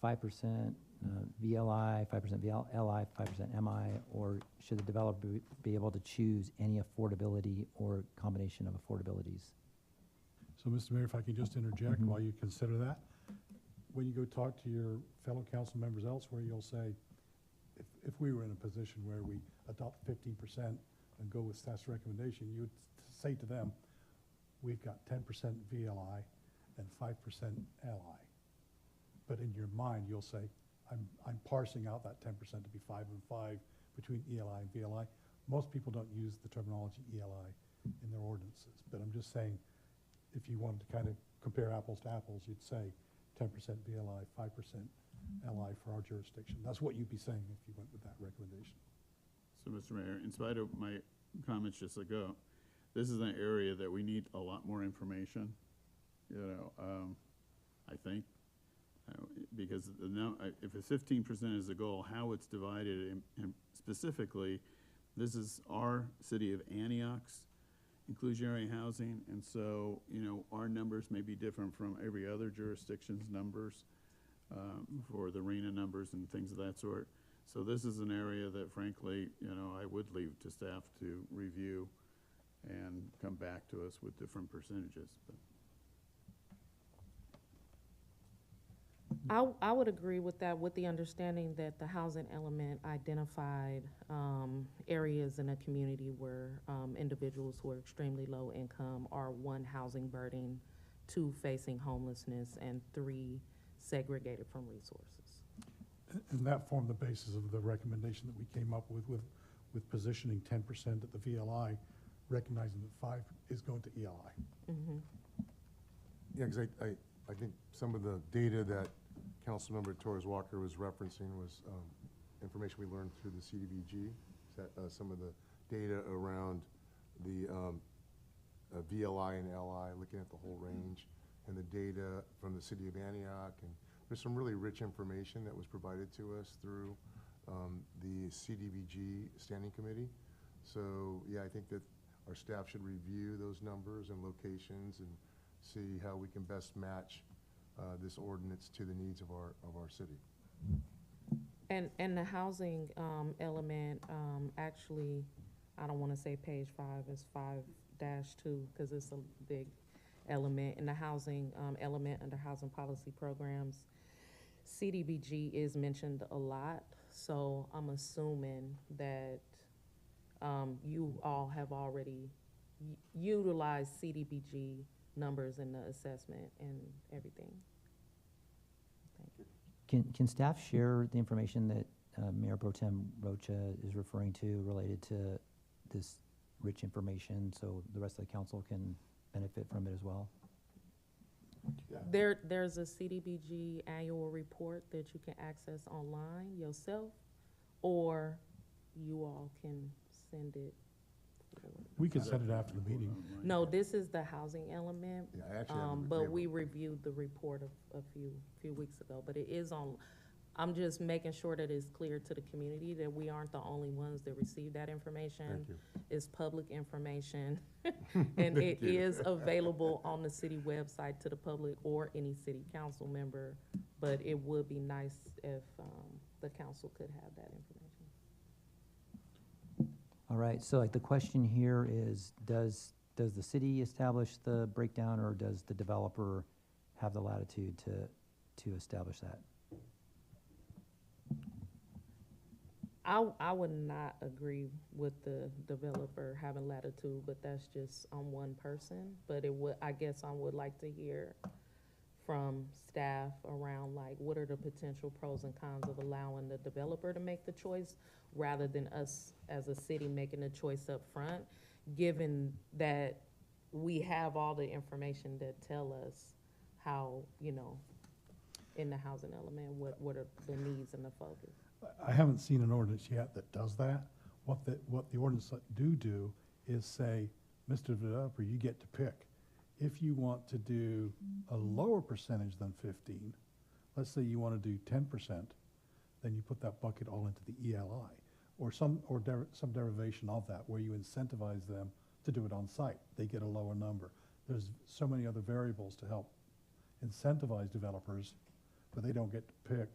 5% VLI, 5% VLI, 5% MI, or should the developer be able to choose any affordability or combination of affordabilities? So, Mr. Mayor, if I could just interject while you consider that. When you go talk to your fellow council members elsewhere, you'll say, if we were in a position where we adopt 15% and go with staff's recommendation, you would say to them, we've got 10% VLI and 5% LI. But in your mind, you'll say, I'm parsing out that 10% to be 5 and 5 between ELI and VLI. Most people don't use the terminology ELI in their ordinances, but I'm just saying, if you wanted to kind of compare apples to apples, you'd say 10% VLI, 5% LI for our jurisdiction. That's what you'd be saying if you went with that recommendation. So, Mr. Mayor, in spite of my comments just ago, this is an area that we need a lot more information, I think. Because if it's 15% is the goal, how it's divided, and specifically, this is our city of Antioch's inclusionary housing, and so, our numbers may be different from every other jurisdiction's numbers. for the RENA numbers and things of that sort. So this is an area that frankly, I would leave to staff to review and come back to us with different percentages. But I would agree with that, with the understanding that the housing element identified areas in a community where individuals who are extremely low income are, 1, housing burden, 2, facing homelessness, and 3, segregated from resources. And that formed the basis of the recommendation that we came up with positioning 10% at the VLI, recognizing that 5 is going to ELI. Mm-hmm. Yeah, because I think some of the data that Councilmember Torres Walker was referencing was information we learned through the CDBG. That some of the data around the VLI and LI, looking at the whole range, and the data from the city of Antioch. And there's some really rich information that was provided to us through the CDBG Standing Committee. So yeah, I think that our staff should review those numbers and locations and see how we can best match this ordinance to the needs of our city. And the housing element, actually, I don't want to say page 5, it's 5-2, because it's a big element. In the housing element under housing policy programs, CDBG is mentioned a lot, so I'm assuming that you all have already utilized CDBG numbers in the assessment and everything. Thank you. Can staff share the information that Mayor Pro Tem Rocha is referring to related to this rich information so the rest of the council can benefit from it as well? Yeah. There's a CDBG annual report that you can access online yourself, or you all can send it. We can send it after the meeting. No, this is the housing element, Yeah, I actually have but we reviewed the report a few weeks ago, but it is on. I'm just making sure that it's clear to the community that we aren't the only ones that receive that information. Thank you. It's public information, and it is available on the city website to the public or any city council member, but it would be nice if the council could have that information. All right, so like the question here is, does the city establish the breakdown, or does the developer have the latitude to establish that? I would not agree with the developer having latitude, but that's just on one person. But I guess I would like to hear from staff around, like, what are the potential pros and cons of allowing the developer to make the choice rather than us as a city making the choice up front, given that we have all the information that tell us how, in the housing element, what are the needs and the focus. I haven't seen an ordinance yet that does that. What the ordinance do is say, Mr. Developer, you get to pick. If you want to do a lower percentage than 15, let's say you want to do 10%, then you put that bucket all into the ELI, or some derivation of that, where you incentivize them to do it on site. They get a lower number. There's so many other variables to help incentivize developers, but they don't get to pick,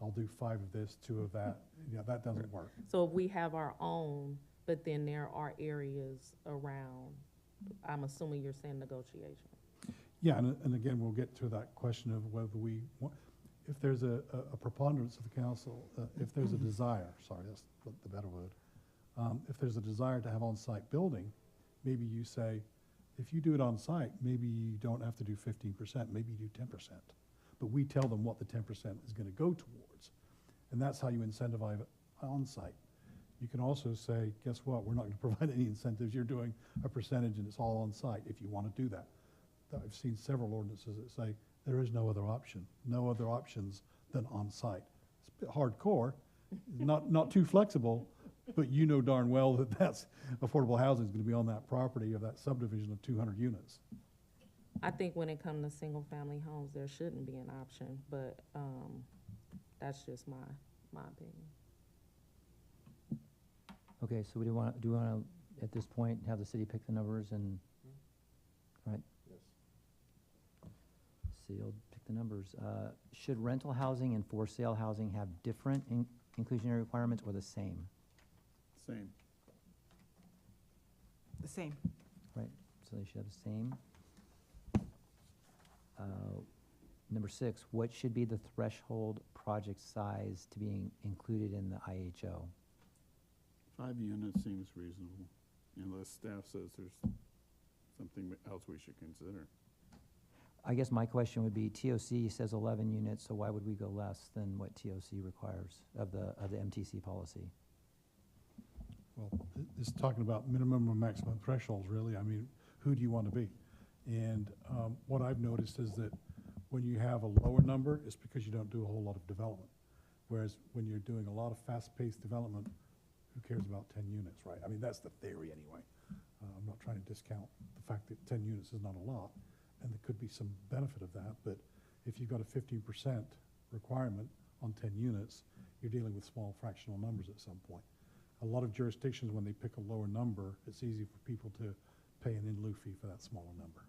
I'll do 5 of this, 2 of that. That doesn't work. So if we have our own, but then there are areas around, I'm assuming you're saying negotiation. Yeah, and again, we'll get to that question of whether we want, if there's a preponderance of the council, if there's a desire, sorry, that's the better word. If there's a desire to have on-site building, maybe you say, if you do it on-site, maybe you don't have to do 15%, maybe you do 10%. But we tell them what the 10% is going to go towards. And that's how you incentivize it on-site. You can also say, guess what, we're not going to provide any incentives. You're doing a percentage and it's all on-site if you want to do that. I've seen several ordinances that say there is no other option, no other options than on-site. It's a bit hardcore, not too flexible, but you know darn well that that's affordable housing is going to be on that property of that subdivision of 200 units. I think when it comes to single-family homes, there shouldn't be an option, but that's just my opinion. Okay, so do we want to, at this point, have the city pick the numbers and, right? Yes. Sealed, pick the numbers. Should rental housing and for sale housing have different inclusionary requirements or the same? Same. The same. Right, so they should have the same. Number 6, what should be the threshold project size to be included in the IHO? 5 units seems reasonable, unless staff says there's something else we should consider. I guess my question would be, TOC says 11 units, so why would we go less than what TOC requires of the MTC policy? Well, it's talking about minimum and maximum thresholds, really. I mean, who do you want to be? And what I've noticed is that when you have a lower number, it's because you don't do a whole lot of development. Whereas when you're doing a lot of fast-paced development, who cares about 10 units, right? I mean, that's the theory anyway. I'm not trying to discount the fact that 10 units is not a lot, and there could be some benefit of that, but if you've got a 15% requirement on 10 units, you're dealing with small fractional numbers at some point. A lot of jurisdictions, when they pick a lower number, it's easy for people to pay an in lieu fee for that smaller number.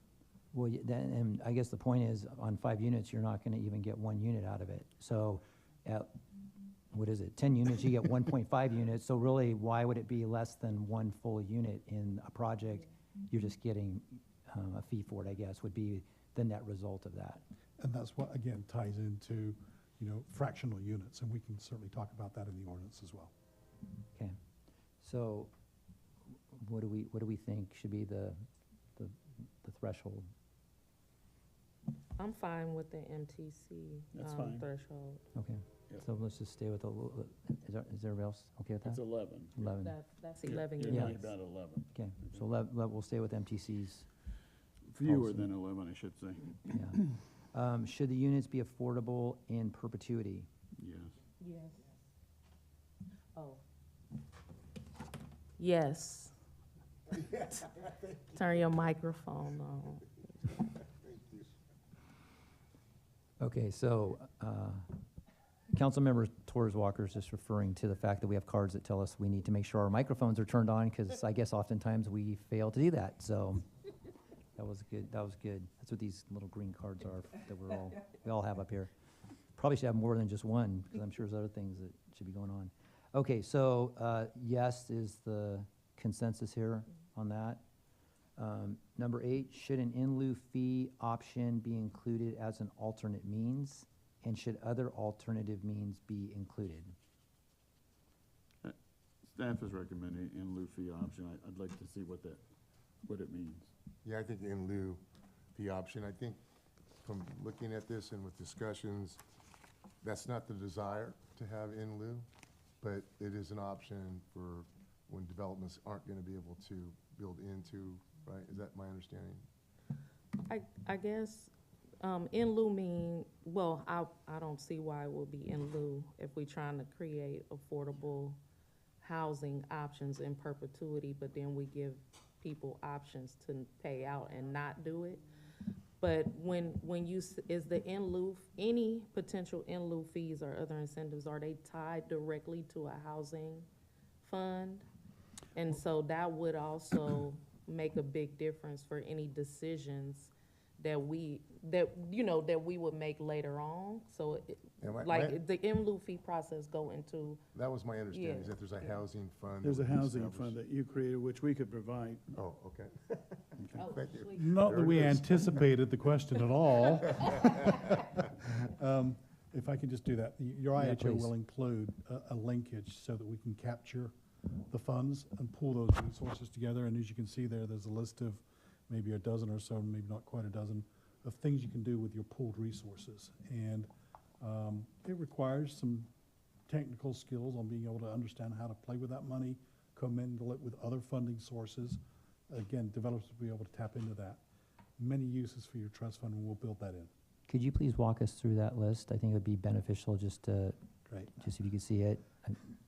Well, and I guess the point is, on 5 units, you're not gonna even get 1 unit out of it. So, at, what is it, 10 units, you get 1.5 units, so really, why would it be less than 1 full unit in a project? You're just getting a fee for it, I guess, would be the net result of that. And that's what, again, ties into, you know, fractional units, and we can certainly talk about that in the ordinance as well. Okay, so what do we think should be the threshold? I'm fine with the MTC That's fine. threshold. Okay, Yep. so let's just stay with the, is everybody else okay with that? It's 11. 11, That's You're- 11 you're units. talking about 11. okay, so we'll stay with MTCs, Fewer Policy. than 11, I should say. yeah. Should the units be affordable in perpetuity? Yes. Yes. Oh. Yes. Turn your microphone on. Okay, so, Councilmember Torres Walker is just referring to the fact that we have cards that tell us we need to make sure our microphones are turned on, because I guess oftentimes we fail to do that, so that was good, that was good. That's what these little green cards are that we all have up here. Probably should have more than just one, because I'm sure there's other things that should be going on. Okay, so, yes is the consensus here on that. Number 8, should an in lieu fee option be included as an alternate means? And should other alternative means be included? Staff is recommending in lieu fee option. I'd like to see what it means. Yeah, I think the in lieu fee option, I think from looking at this and with discussions, that's not the desire to have in lieu, but it is an option for when developments aren't gonna be able to build into, right? Is that my understanding? I guess, in lieu mean, well, I don't see why it would be in lieu if we're trying to create affordable housing options in perpetuity, but then we give people options to pay out and not do it. But when you, is the in lieu, any potential in lieu fees or other incentives, are they tied directly to a housing fund? And so that would also make a big difference for any decisions that we would make later on. So, Yeah, the in lieu fee process go into, that was my understanding, is Yeah. that there's a housing fund. There's a that would be housing established. fund that you created, which we could provide. Oh, okay. oh, Thank you. sweet. Not There that it we is. anticipated the question at all. If I can just do that, your Yeah, IHO please. will include a linkage so that we can capture the funds and pull those resources together. And as you can see there's a list of maybe a dozen or so, maybe not quite a dozen, of things you can do with your pooled resources. And it requires some technical skills on being able to understand how to play with that money, commingle it with other funding sources. Again, developers will be able to tap into that. Many uses for your trust fund, and we'll build that in. Could you please walk us through that list? I think it would be beneficial just to, Great. just if you could see it,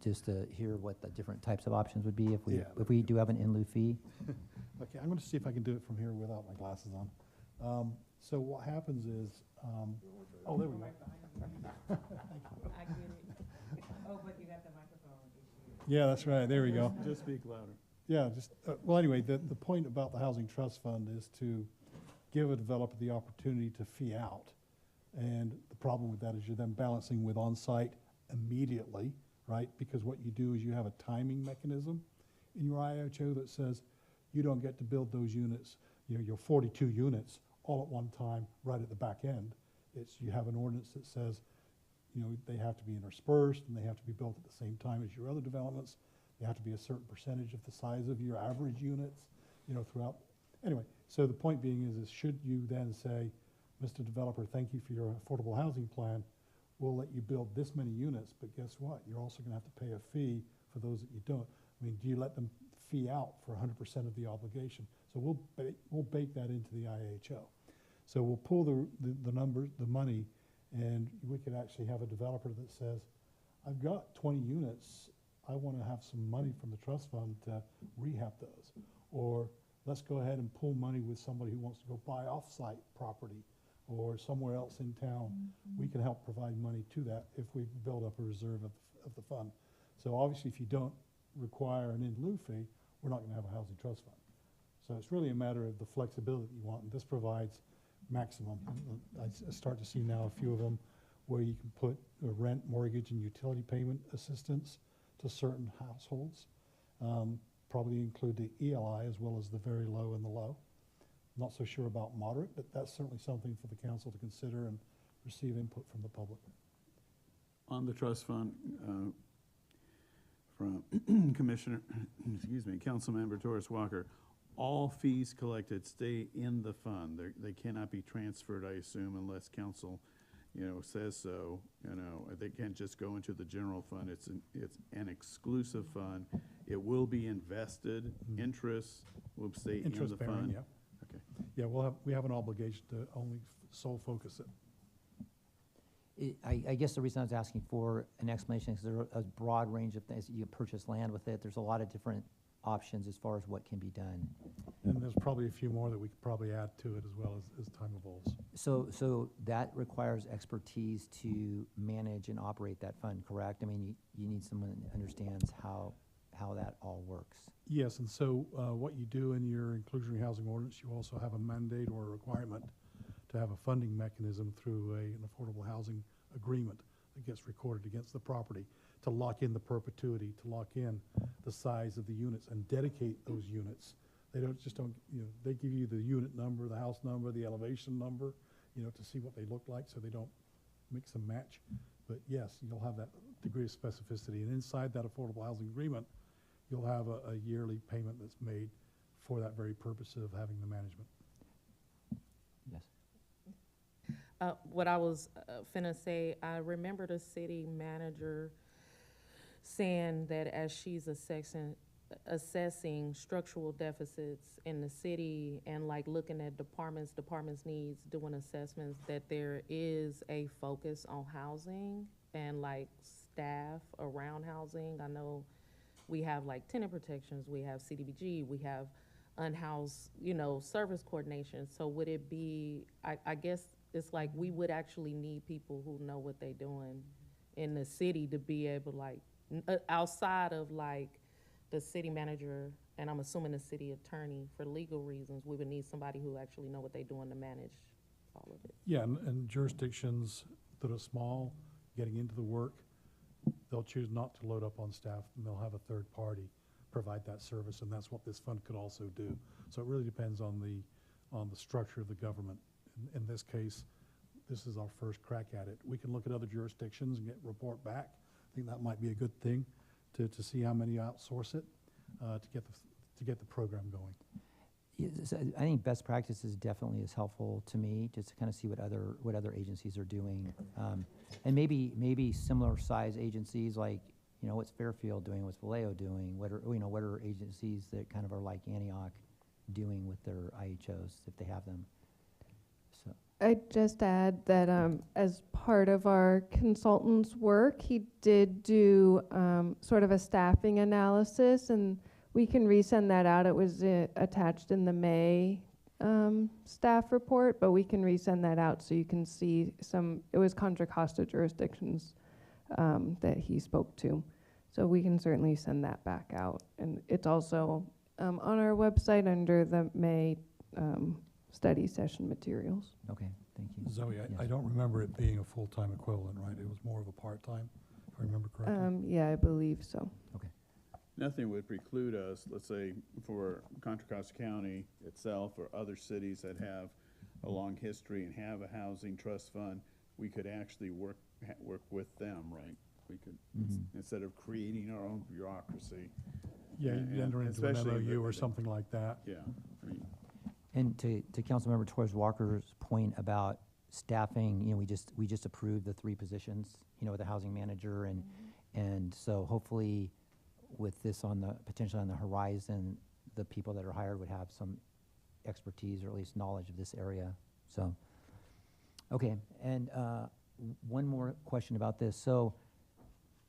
just to hear what the different types of options would be if Yeah, we do have an in lieu fee. Okay, I'm going to see if I can do it from here without my glasses on. So what happens is, oh, there we go. I get it. Oh, but you got the microphone issue. Yeah, that's right, there we go. Just speak louder. Yeah, just, well, anyway, the point about the Housing Trust Fund is to give a developer the opportunity to fee out And the problem with that is you're then balancing with on-site immediately, right? Because what you do is you have a timing mechanism in your IHO that says you don't get to build those units, your 42 units all at one time right at the back end. You have an ordinance that says, they have to be interspersed and they have to be built at the same time as your other developments. They have to be a certain percentage of the size of your average units, throughout. Anyway, so the point being is should you then say, Mr. Developer, thank you for your affordable housing plan. We'll let you build this many units, but guess what? You're also going to have to pay a fee for those that you don't. I mean, do you let them fee out for 100% of the obligation? So we'll bake that into the IHO. So we'll pull the numbers, the money, and we could actually have a developer that says, I've got 20 units. I want to have some money from the trust fund to rehab those. Or let's go ahead and pull money with somebody who wants to go buy off-site property or somewhere else in town. We can help provide money to that if we build up a reserve of the fund. So obviously, if you don't require an in-lieu fee, we're not going to have a housing trust fund. So it's really a matter of the flexibility you want, and this provides maximum. I start to see now a few of them where you can put rent, mortgage, and utility payment assistance to certain households. Probably include the ELI as well as the very low and the low. Not so sure about moderate, but that's certainly something for the council to consider and receive input from the public. On the trust fund, from Commissioner, Councilmember Torres Walker, all fees collected stay in the fund. They cannot be transferred, I assume, unless council, says so. They can't just go into the general fund. It's an exclusive fund. It will be invested. Interest will stay in the fund. Yeah. Okay. Yeah, we have an obligation to only sole focus it. I guess the reason I was asking for an explanation is there's a broad range of things. You can purchase land with it. There's a lot of different options as far as what can be done. And there's probably a few more that we could probably add to it as well as time evolves. So that requires expertise to manage and operate that fund, correct? I mean, you need someone that understands how that all works. Yes, and so what you do in your inclusionary housing ordinance, you also have a mandate or a requirement to have a funding mechanism through an affordable housing agreement that gets recorded against the property to lock in the perpetuity, to lock in the size of the units and dedicate those units. They don't, they give you the unit number, the house number, the elevation number, to see what they look like so they don't mix and match. But yes, you'll have that degree of specificity. And inside that affordable housing agreement, you'll have a yearly payment that's made for that very purpose of having the management. Yes. What I was finna say, I remember the city manager saying that as she's assessing structural deficits in the city and like looking at departments needs, doing assessments, that there is a focus on housing and like staff around housing. I know we have like tenant protections, we have CDBG, we have unhoused, service coordination. So would it be, I guess it's like we would actually need people who know what they're doing in the city to be able like, outside of like the city manager, and I'm assuming the city attorney for legal reasons, we would need somebody who actually know what they're doing to manage all of it. Yeah, and jurisdictions that are small, getting into the work, they'll choose not to load up on staff, and they'll have a third party provide that service, and that's what this fund could also do. So it really depends on the structure of the government. In this case, this is our first crack at it. We can look at other jurisdictions and report back. I think that might be a good thing to see how many outsource it to get the program going. Yes, I think best practices definitely is helpful to me, just to kind of see what other agencies are doing, and maybe similar size agencies like what's Fairfield doing, what's Vallejo doing, what are agencies that kind of are like Antioch doing with their IHOs if they have them. So I'd just add that as part of our consultant's work, he did do sort of a staffing analysis, and we can resend that out. It was attached in the May staff report, but we can resend that out so you can see it was Contra Costa jurisdictions that he spoke to. So we can certainly send that back out. And it's also on our website under the May study session materials. okay, Thank you. Zoe, I Yes. don't remember it being a full-time equivalent, right? It was more of a part-time, if I remember correctly. Yeah, I believe so. Nothing would preclude us, let's say, for Contra Costa County itself or other cities that have a long history and have a housing trust fund, we could actually work with them, right? We could, instead of creating our own bureaucracy. Yeah, and- you enter and into an especially MOU or the- something like that. Yeah, I mean, And to Councilmember Torres Walker's point about staffing, we just approved the 3 positions, with the housing manager, and so hopefully with this potentially on the horizon, the people that are hired would have some expertise or at least knowledge of this area. So, okay, and one more question about this. So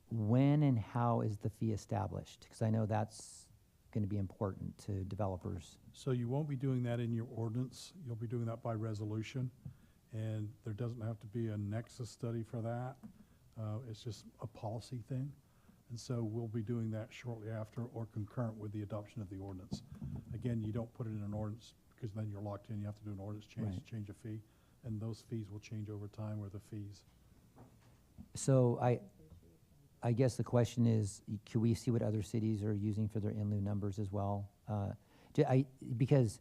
when and how is the fee established? Because I know that's going to be important to developers. So you won't be doing that in your ordinance. You'll be doing that by resolution. And there doesn't have to be a nexus study for that. It's just a policy thing. And so we'll be doing that shortly after or concurrent with the adoption of the ordinance. Again, you don't put it in an ordinance because then you're locked in. You have to do an ordinance change to Right. change a fee. And those fees will change over time, or the fees. So I guess the question is, can we see what other cities are using for their in lieu numbers as well? Because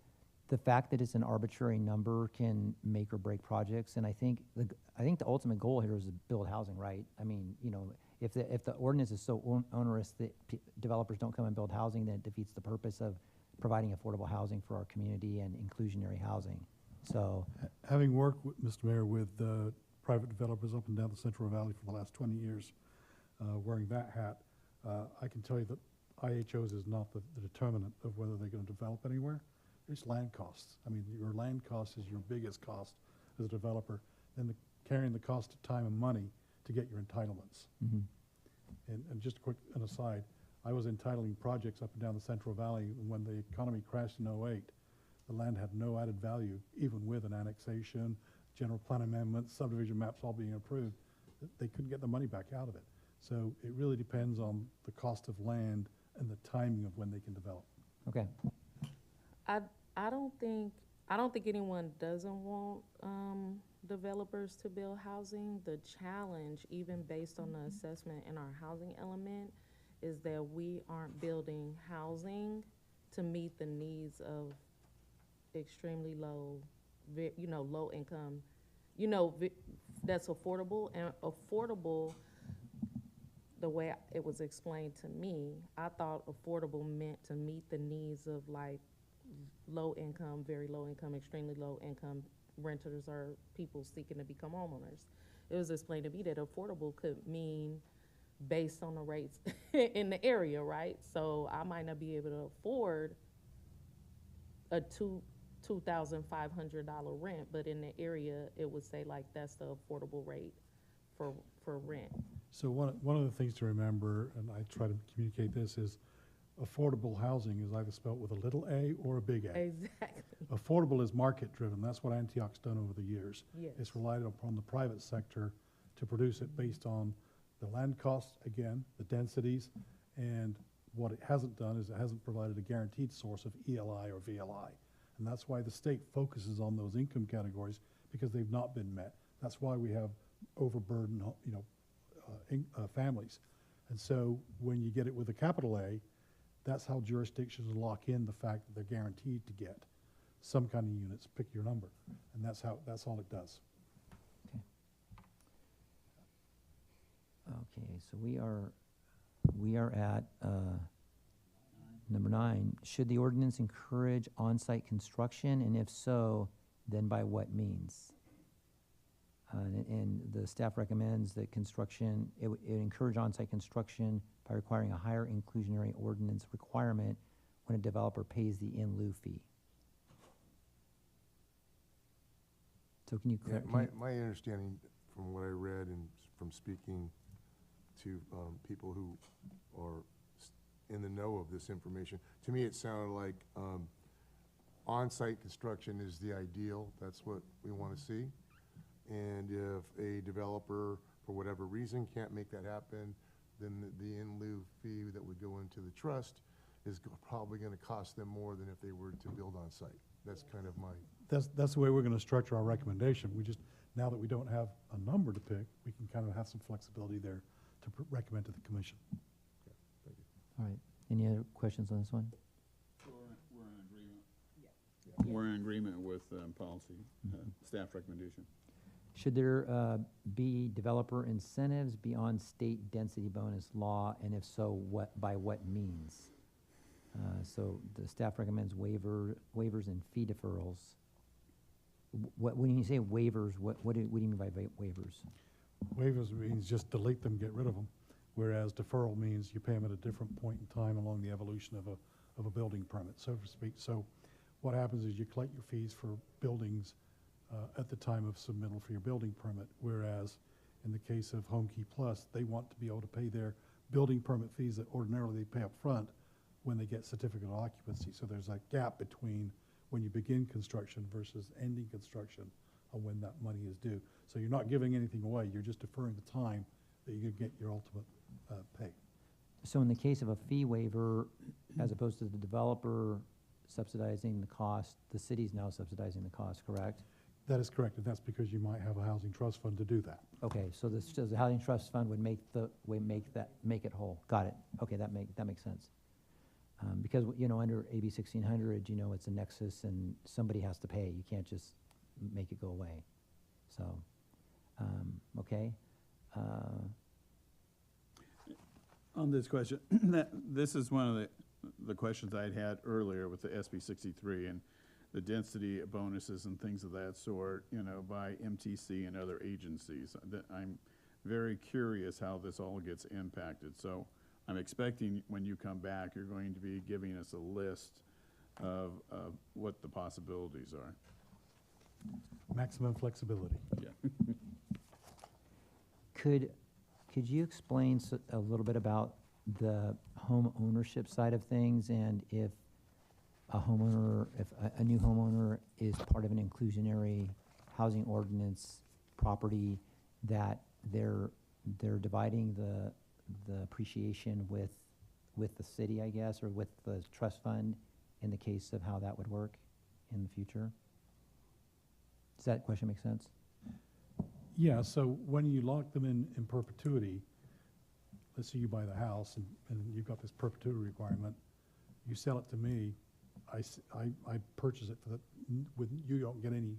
the fact that it's an arbitrary number can make or break projects, and I think the ultimate goal here is to build housing, right? I mean, if the ordinance is so onerous that developers don't come and build housing, then it defeats the purpose of providing affordable housing for our community and inclusionary housing. So, Having worked, Mr. Mayor, with private developers up and down the Central Valley for the last 20 years, wearing that hat, I can tell you that IHOs is not the determinant of whether they're going to develop anywhere. It's land costs. I mean, your land cost is your biggest cost as a developer, then carrying the cost of time and money to get your entitlements. And just a quick an aside, I was entitling projects up and down the Central Valley, and when the economy crashed in '08, the land had no added value, even with an annexation, general plan amendments, subdivision maps all being approved. They couldn't get the money back out of it. So it really depends on the cost of land and the timing of when they can develop. okay. I don't think anyone doesn't want developers to build housing. The challenge, even based on the assessment in our housing element, is that we aren't building housing to meet the needs of extremely low, low income, that's affordable. And affordable, the way it was explained to me, I thought affordable meant to meet the needs of like low income, very low income, extremely low income renters or people seeking to become homeowners. It was explained to me that affordable could mean based on the rates in the area, right? So I might not be able to afford a $2,500 rent, but in the area, it would say like that's the affordable rate for rent. So one of the things to remember, and I try to communicate this, is affordable housing is either spelled with a little a or a big A. Exactly. Affordable is market-driven. That's what Antioch's done over the years. Yes. It's relied upon the private sector to produce it based on the land costs, again, the densities, and what it hasn't done is it hasn't provided a guaranteed source of ELI or VLI. And that's why the state focuses on those income categories, because they've not been met. That's why we have overburdened, families. And so when you get it with a capital A, that's how jurisdictions lock in the fact that they're guaranteed to get some kind of units, pick your number. And that's all it does. Okay, so we are at number 9. Should the ordinance encourage on-site construction, and if so, then by what means? And the staff recommends that it encourage on-site construction by requiring a higher inclusionary ordinance requirement when a developer pays the in lieu fee. So can you Yeah, correct? my understanding from what I read and from speaking to people who are in the know of this information, to me it sounded like on-site construction is the ideal. That's what we want to see. And if a developer, for whatever reason, can't make that happen, then the in lieu fee that would go into the trust is probably going to cost them more than if they were to build on site. That's kind of my, That's the way we're gonna structure our recommendation. We just, now that we don't have a number to pick, we can kind of have some flexibility there to recommend to the commission. All right, any other questions on this one? We're in agreement. We're in agreement with policy, staff recommendation. Should there be developer incentives beyond state density bonus law, and if so, by what means? So the staff recommends waivers and fee deferrals. When you say waivers, what do you mean by waivers? Waivers means just delete them, get rid of them, whereas deferral means you pay them at a different point in time along the evolution of a building permit, so to speak. So what happens is you collect your fees for buildings at the time of submittal for your building permit, whereas in the case of Home Key Plus, they want to be able to pay their building permit fees that ordinarily they pay up front when they get certificate of occupancy. So there's a gap between when you begin construction versus ending construction on when that money is due. So you're not giving anything away, you're just deferring the time that you could get your ultimate pay. So in the case of a fee waiver, as opposed to the developer subsidizing the cost, the city's now subsidizing the cost, correct? That is correct, and that's because you might have a housing trust fund to do that. Okay, so the housing trust fund would make it whole. Got it. Okay, that makes sense. Because, under AB 1600, it's a nexus and somebody has to pay. You can't just make it go away. So, okay. On this question, this is one of the questions I'd had earlier with the SB 63 and the density bonuses and things of that sort, by MTC and other agencies. I'm very curious how this all gets impacted. So I'm expecting when you come back, you're going to be giving us a list of what the possibilities are. Maximum flexibility. Yeah. Could you explain a little bit about the home ownership side of things, and if a new homeowner is part of an inclusionary housing ordinance property, that they're dividing the appreciation with the city, I guess, or with the trust fund, in the case of how that would work in the future? Does that question make sense? Yeah, so when you lock them in perpetuity, let's say you buy the house and you've got this perpetuity requirement, you sell it to me, I purchase it you don't get any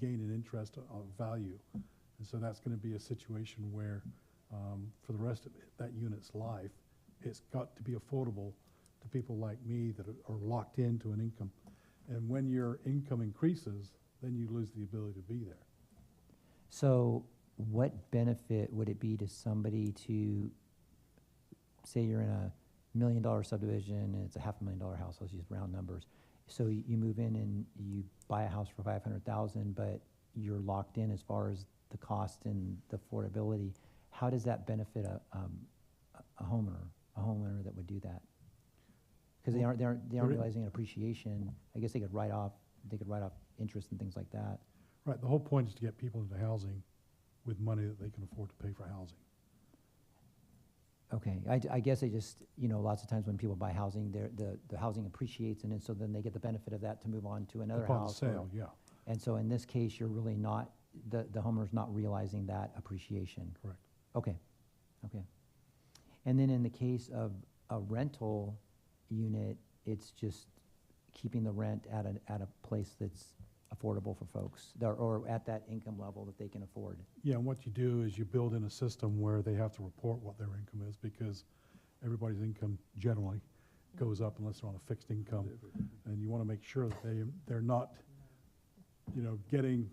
gain in interest of value. And so that's going to be a situation where for the rest of that unit's life, it's got to be affordable to people like me that are locked into an income. And when your income increases, then you lose the ability to be there. So what benefit would it be to somebody to, say you're in a $1 million subdivision and it's a $500,000 house, let's use round numbers. So you move in and you buy a house for $500,000, but you're locked in as far as the cost and the affordability. How does that benefit a homeowner that would do that? Because they aren't realizing an appreciation. I guess they could write off interest and things like that. Right, the whole point is to get people into housing with money that they can afford to pay for housing. Okay, I guess lots of times when people buy housing, the housing appreciates, and so then they get the benefit of that to move on to another Upon house. sale, yeah, And so in this case, you're really not, the homeowner's not realizing that appreciation. correct. Okay. And then in the case of a rental unit, it's just keeping the rent at a place that's affordable for folks, or at that income level that they can afford. Yeah, and what you do is you build in a system where they have to report what their income is, because everybody's income generally goes up unless they're on a fixed income. And you want to make sure that they're not, getting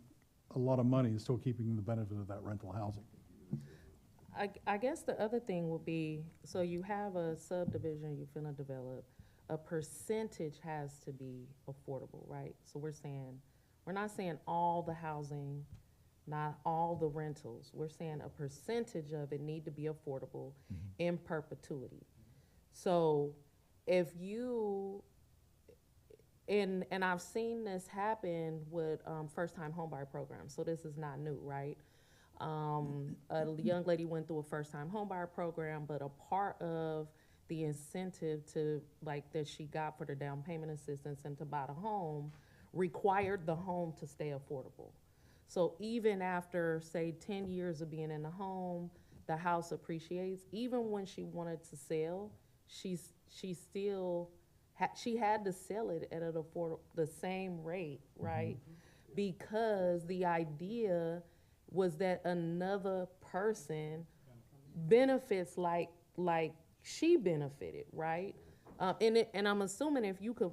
a lot of money and still keeping the benefit of that rental housing. I guess the other thing would be, so you have a subdivision you're finna develop, a percentage has to be affordable, right? So we're not saying all the housing, not all the rentals. We're saying a percentage of it need to be affordable in perpetuity. So if you, and I've seen this happen with first-time homebuyer programs, so this is not new, right? A young lady went through a first-time homebuyer program, but a part of the incentive that she got for the down payment assistance and to buy the home required the home to stay affordable. So even after, say, 10 years of being in the home, the house appreciates. Even when she wanted to sell, she still she had to sell it at the same rate, right? Because the idea was that another person benefits like she benefited, right? And I'm assuming if you could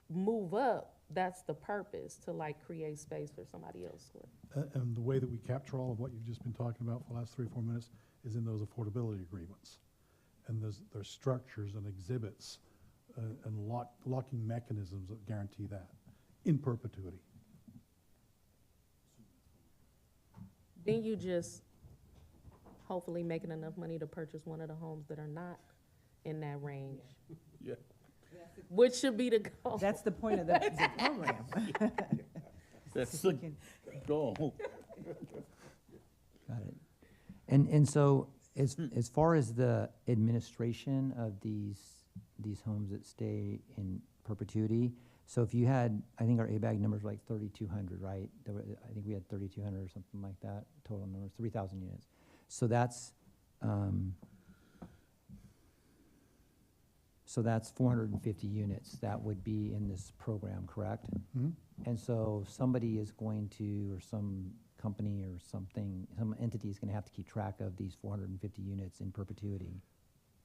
move up, that's the purpose, to like create space for somebody else. And the way that we capture all of what you've just been talking about for the last 3 or 4 minutes is in those affordability agreements. And there's structures and exhibits and locking mechanisms that guarantee that in perpetuity. Then you just hopefully making enough money to purchase one of the homes that are not in that range. Yeah. Which should be the goal. That's the point of the program. That's the goal. Got it. And so as far as the administration of these homes that stay in perpetuity, so if you had, I think our ABAG numbers were like 3,200, right? I think we had 3,200 or something like that, total numbers, 3,000 units. So that's 450 units that would be in this program, correct? Mm-hmm. And so somebody is going to, or some company or something, some entity is going to have to keep track of these 450 units in perpetuity.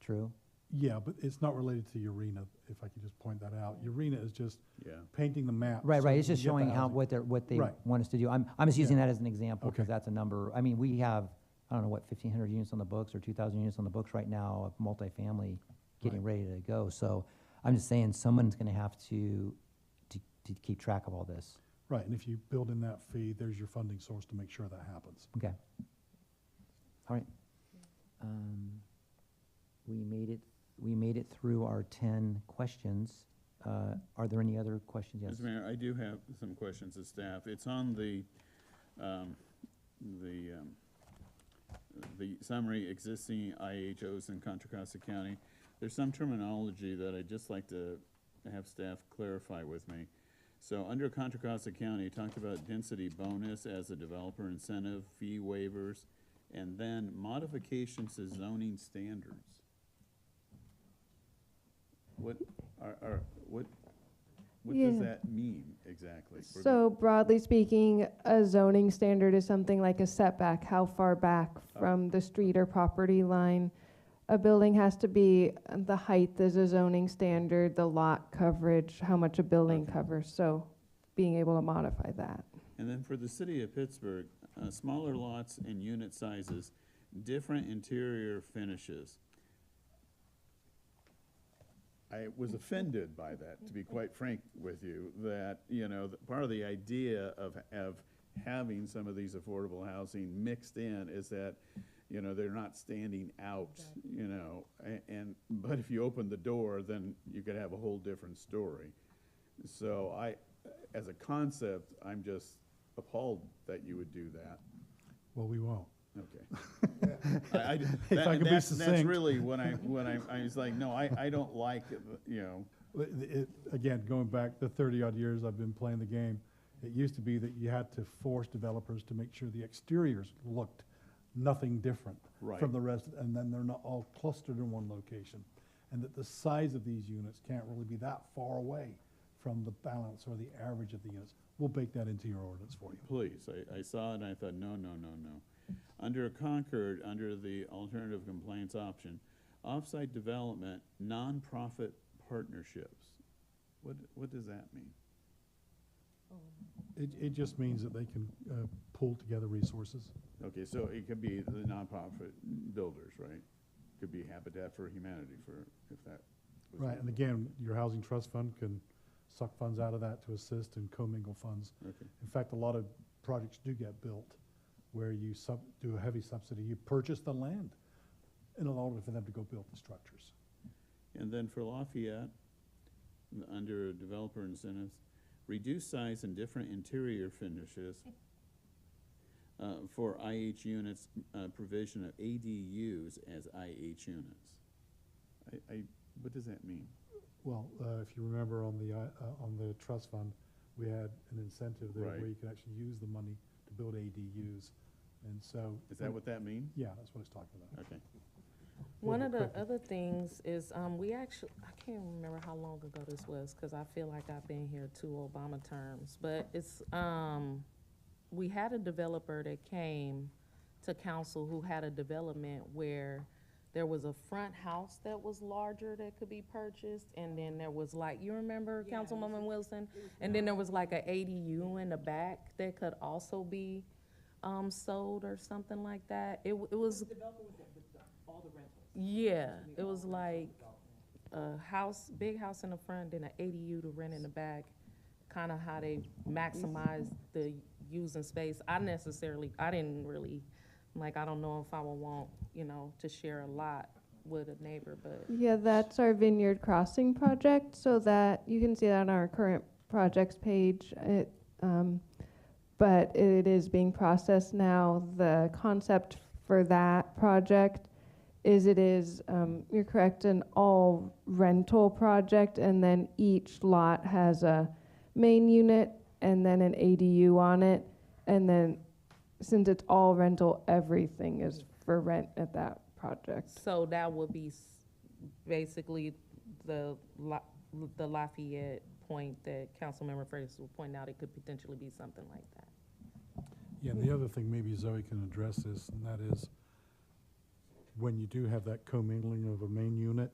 True? Yeah, but it's not related to URENA, if I could just point that out. URENA is just Yeah. painting the map. Right, so right. that It's we just can get the showing how, housing. what they Right. want us to do. I'm just using that as an example because Okay. that's a number. I mean, we have, I don't know, what, 1,500 units on the books or 2,000 units on the books right now of multifamily getting ready to go. So I'm just saying someone's going to have to keep track of all this. Right, and if you build in that fee, there's your funding source to make sure that happens. Okay. All right. We made it through our 10 questions. Are there any other questions? Yes. Mr. Mayor, I do have some questions of staff. It's on the summary existing IHOs in Contra Costa County. There's some terminology that I'd just like to have staff clarify with me. So under Contra Costa County, it talked about density bonus as a developer incentive, fee waivers, and then modifications to zoning standards. What Yeah. does that mean exactly? So broadly speaking, a zoning standard is something like a setback, how far back from the street or property line. A building has to be, the height is a zoning standard, the lot coverage, how much a building Okay. covers, so being able to modify that. And then for the city of Pittsburgh, smaller lots and unit sizes, different interior finishes. I was offended by that, to be quite frank with you, that, you know, part of the idea of having some of these affordable housing mixed in is that, you know, they're not standing out, you know, but if you open the door, then you could have a whole different story. So as a concept, I'm just appalled that you would do that. Well, we won't. Okay. I could be That's succinct. really when I was like, no, I don't like, you know. Again, going back the 30-odd years I've been playing the game, it used to be that you had to force developers to make sure the exteriors looked nothing different Right. from the rest, and then they're not all clustered in one location. And that the size of these units can't really be that far away from the balance or the average of the units. We'll bake that into your ordinance for you. Please, I saw it and I thought, no. Under Concord, under the alternative compliance option, offsite development, nonprofit partnerships. What does that mean? It just means that they can pull together resources. Okay, so it could be the nonprofit builders, right? Could be Habitat for Humanity if that was. Right, and again, your housing trust fund can suck funds out of that to assist and commingle funds. Okay. In fact, a lot of projects do get built where you do a heavy subsidy. You purchase the land in order for them to go build the structures. And then for Lafayette, under developer incentives, reduce size and different interior finishes for IH units, provision of ADUs as IH units. What does that mean? Well, if you remember on the trust fund, we had an incentive there Right. where you could actually use the money to build ADUs. And so. Is that what that means? Yeah, that's what it's talking about. Okay. One of the Correct. other things is, we actually, I can't remember how long ago this was, cause I feel like I've been here 2 Obama terms, but it's, we had a developer that came to council who had a development where there was a front house that was larger that could be purchased, and then there was like, you remember Councilwoman Wilson? And then there was like a ADU in the back that could also be, sold or something like that. It was. Yeah, it was like a house, big house in the front, then an ADU to rent in the back, kind of how they maximize the using space. I didn't really, like, I don't know if I would want, to share a lot with a neighbor, but. Yeah, that's our Vineyard Crossing project, so that, you can see that on our current projects page. But it is being processed now. The concept for that project is you're correct, an all rental project, and then each lot has a main unit and then an ADU on it. And then since it's all rental, everything is for rent at that project. So that would be basically the Lafayette point that Councilmember Freitas was pointing out. It could potentially be something like that. Yeah, and the other thing, maybe Zoe can address this, and that is, when you do have that commingling of a main unit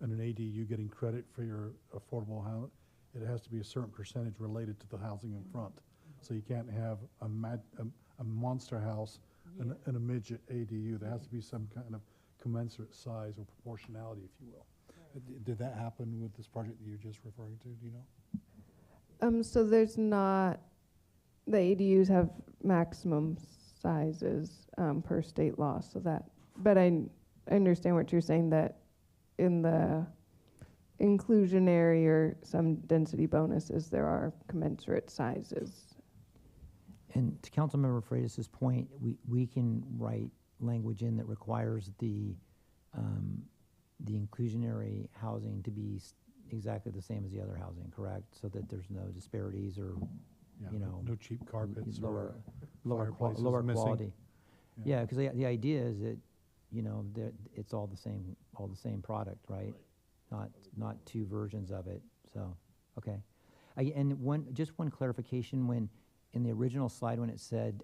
and an ADU getting credit for your affordable house, it has to be a certain percentage related to the housing in front. So you can't have a monster house and a midget ADU. There has to be some kind of commensurate size or proportionality, if you will. Did that happen with this project that you're just referring to, do you know? So there's not, the ADUs have maximum sizes per state law, so that, but I understand what you're saying, that in the inclusionary or some density bonuses, there are commensurate sizes. And to Councilmember Freitas's point, we can write language in that requires the inclusionary housing to be exactly the same as the other housing, correct? So that there's no disparities or, Yeah, no cheap carpets lower or fireplaces lower missing. quality. Yeah, because the idea is that, that it's all the same product, right? Not two versions of it, so, okay. Just one clarification, when, in the original slide, when it said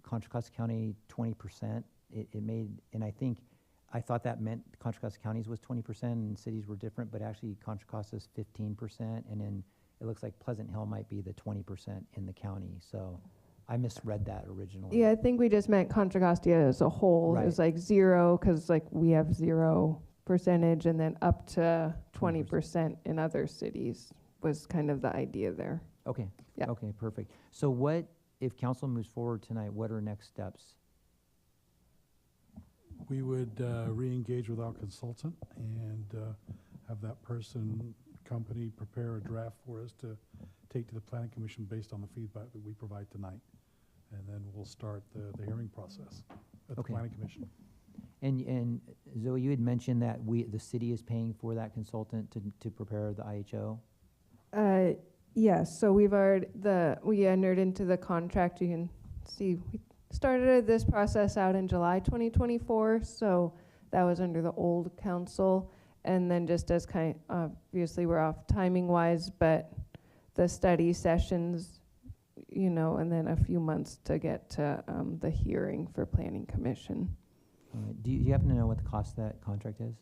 Contra Costa County 20%, it made, and I thought that meant Contra Costa Counties was 20% and cities were different, but actually Contra Costa's 15%, and then it looks like Pleasant Hill might be the 20% in the county, so I misread that originally. Yeah, I think we just meant Contra Costa as a whole Right. is like 0, because like we have 0%, and then up to 20% in other cities was kind of the idea there. Okay. Yeah. Okay, perfect. So what, if council moves forward tonight, what are next steps? We would re-engage with our consultant and have that company prepare a draft for us to take to the planning commission based on the feedback that we provide tonight. And then we'll start the hearing process at the Okay. planning commission. And Zoe, you had mentioned that the city is paying for that consultant to prepare the IHO? Yes, so we entered into the contract. You can see we started this process out in July 2024, so that was under the old council. And then just as obviously we're off timing wise, but the study sessions, and then a few months to get to the hearing for planning commission. All right. Do you happen to know what the cost of that contract is?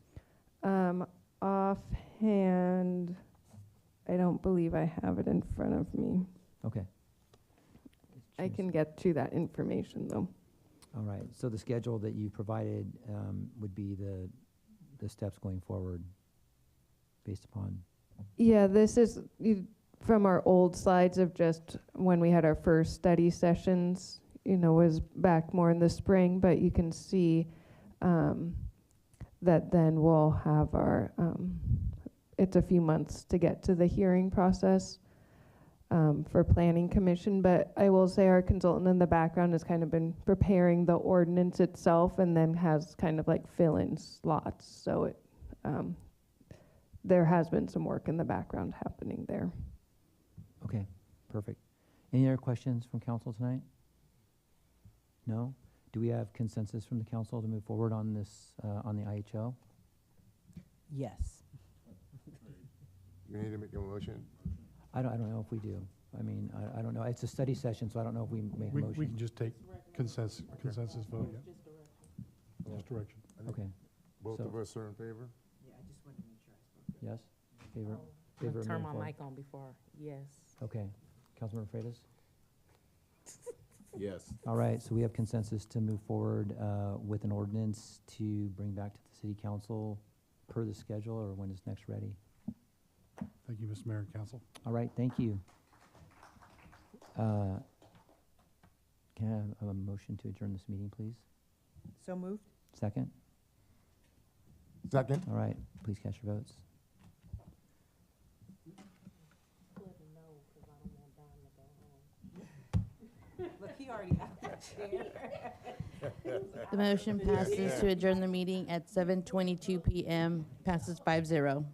Offhand, I don't believe I have it in front of me. Okay. I can get to that information though. All right. So the schedule that you provided would be the steps going forward based upon? Yeah, this is from our old slides of just when we had our first study sessions, was back more in the spring, but you can see that then we'll have our, it's a few months to get to the hearing process for planning commission. But I will say our consultant in the background has kind of been preparing the ordinance itself and then has kind of like fill-in slots. So there has been some work in the background happening there. Okay, perfect. Any other questions from council tonight? No? Do we have consensus from the council to move forward on this, on the IHO? Yes. You need to make a motion? I don't know if we do. I mean, I don't know. It's a study session, so I don't know if we make a We motion. can just take consensus vote, yeah. Just direction. Okay, Both So- of us are in favor? Yeah, I just wanted to make sure I spoke. yes? Favor? I'm Favor gonna of turn moving my forward? mic on before, yes. Okay. Councilmember Freitas? Yes. All right, so we have consensus to move forward with an ordinance to bring back to the city council per the schedule, or when it's next ready. Thank you, Mr. Mayor and council. All right, thank you. Can I have a motion to adjourn this meeting, please? So moved? Second? Second? All right, please cast your votes. Look, he already out the chair. The motion passes to adjourn the meeting at 7:22 PM, passes 5-0.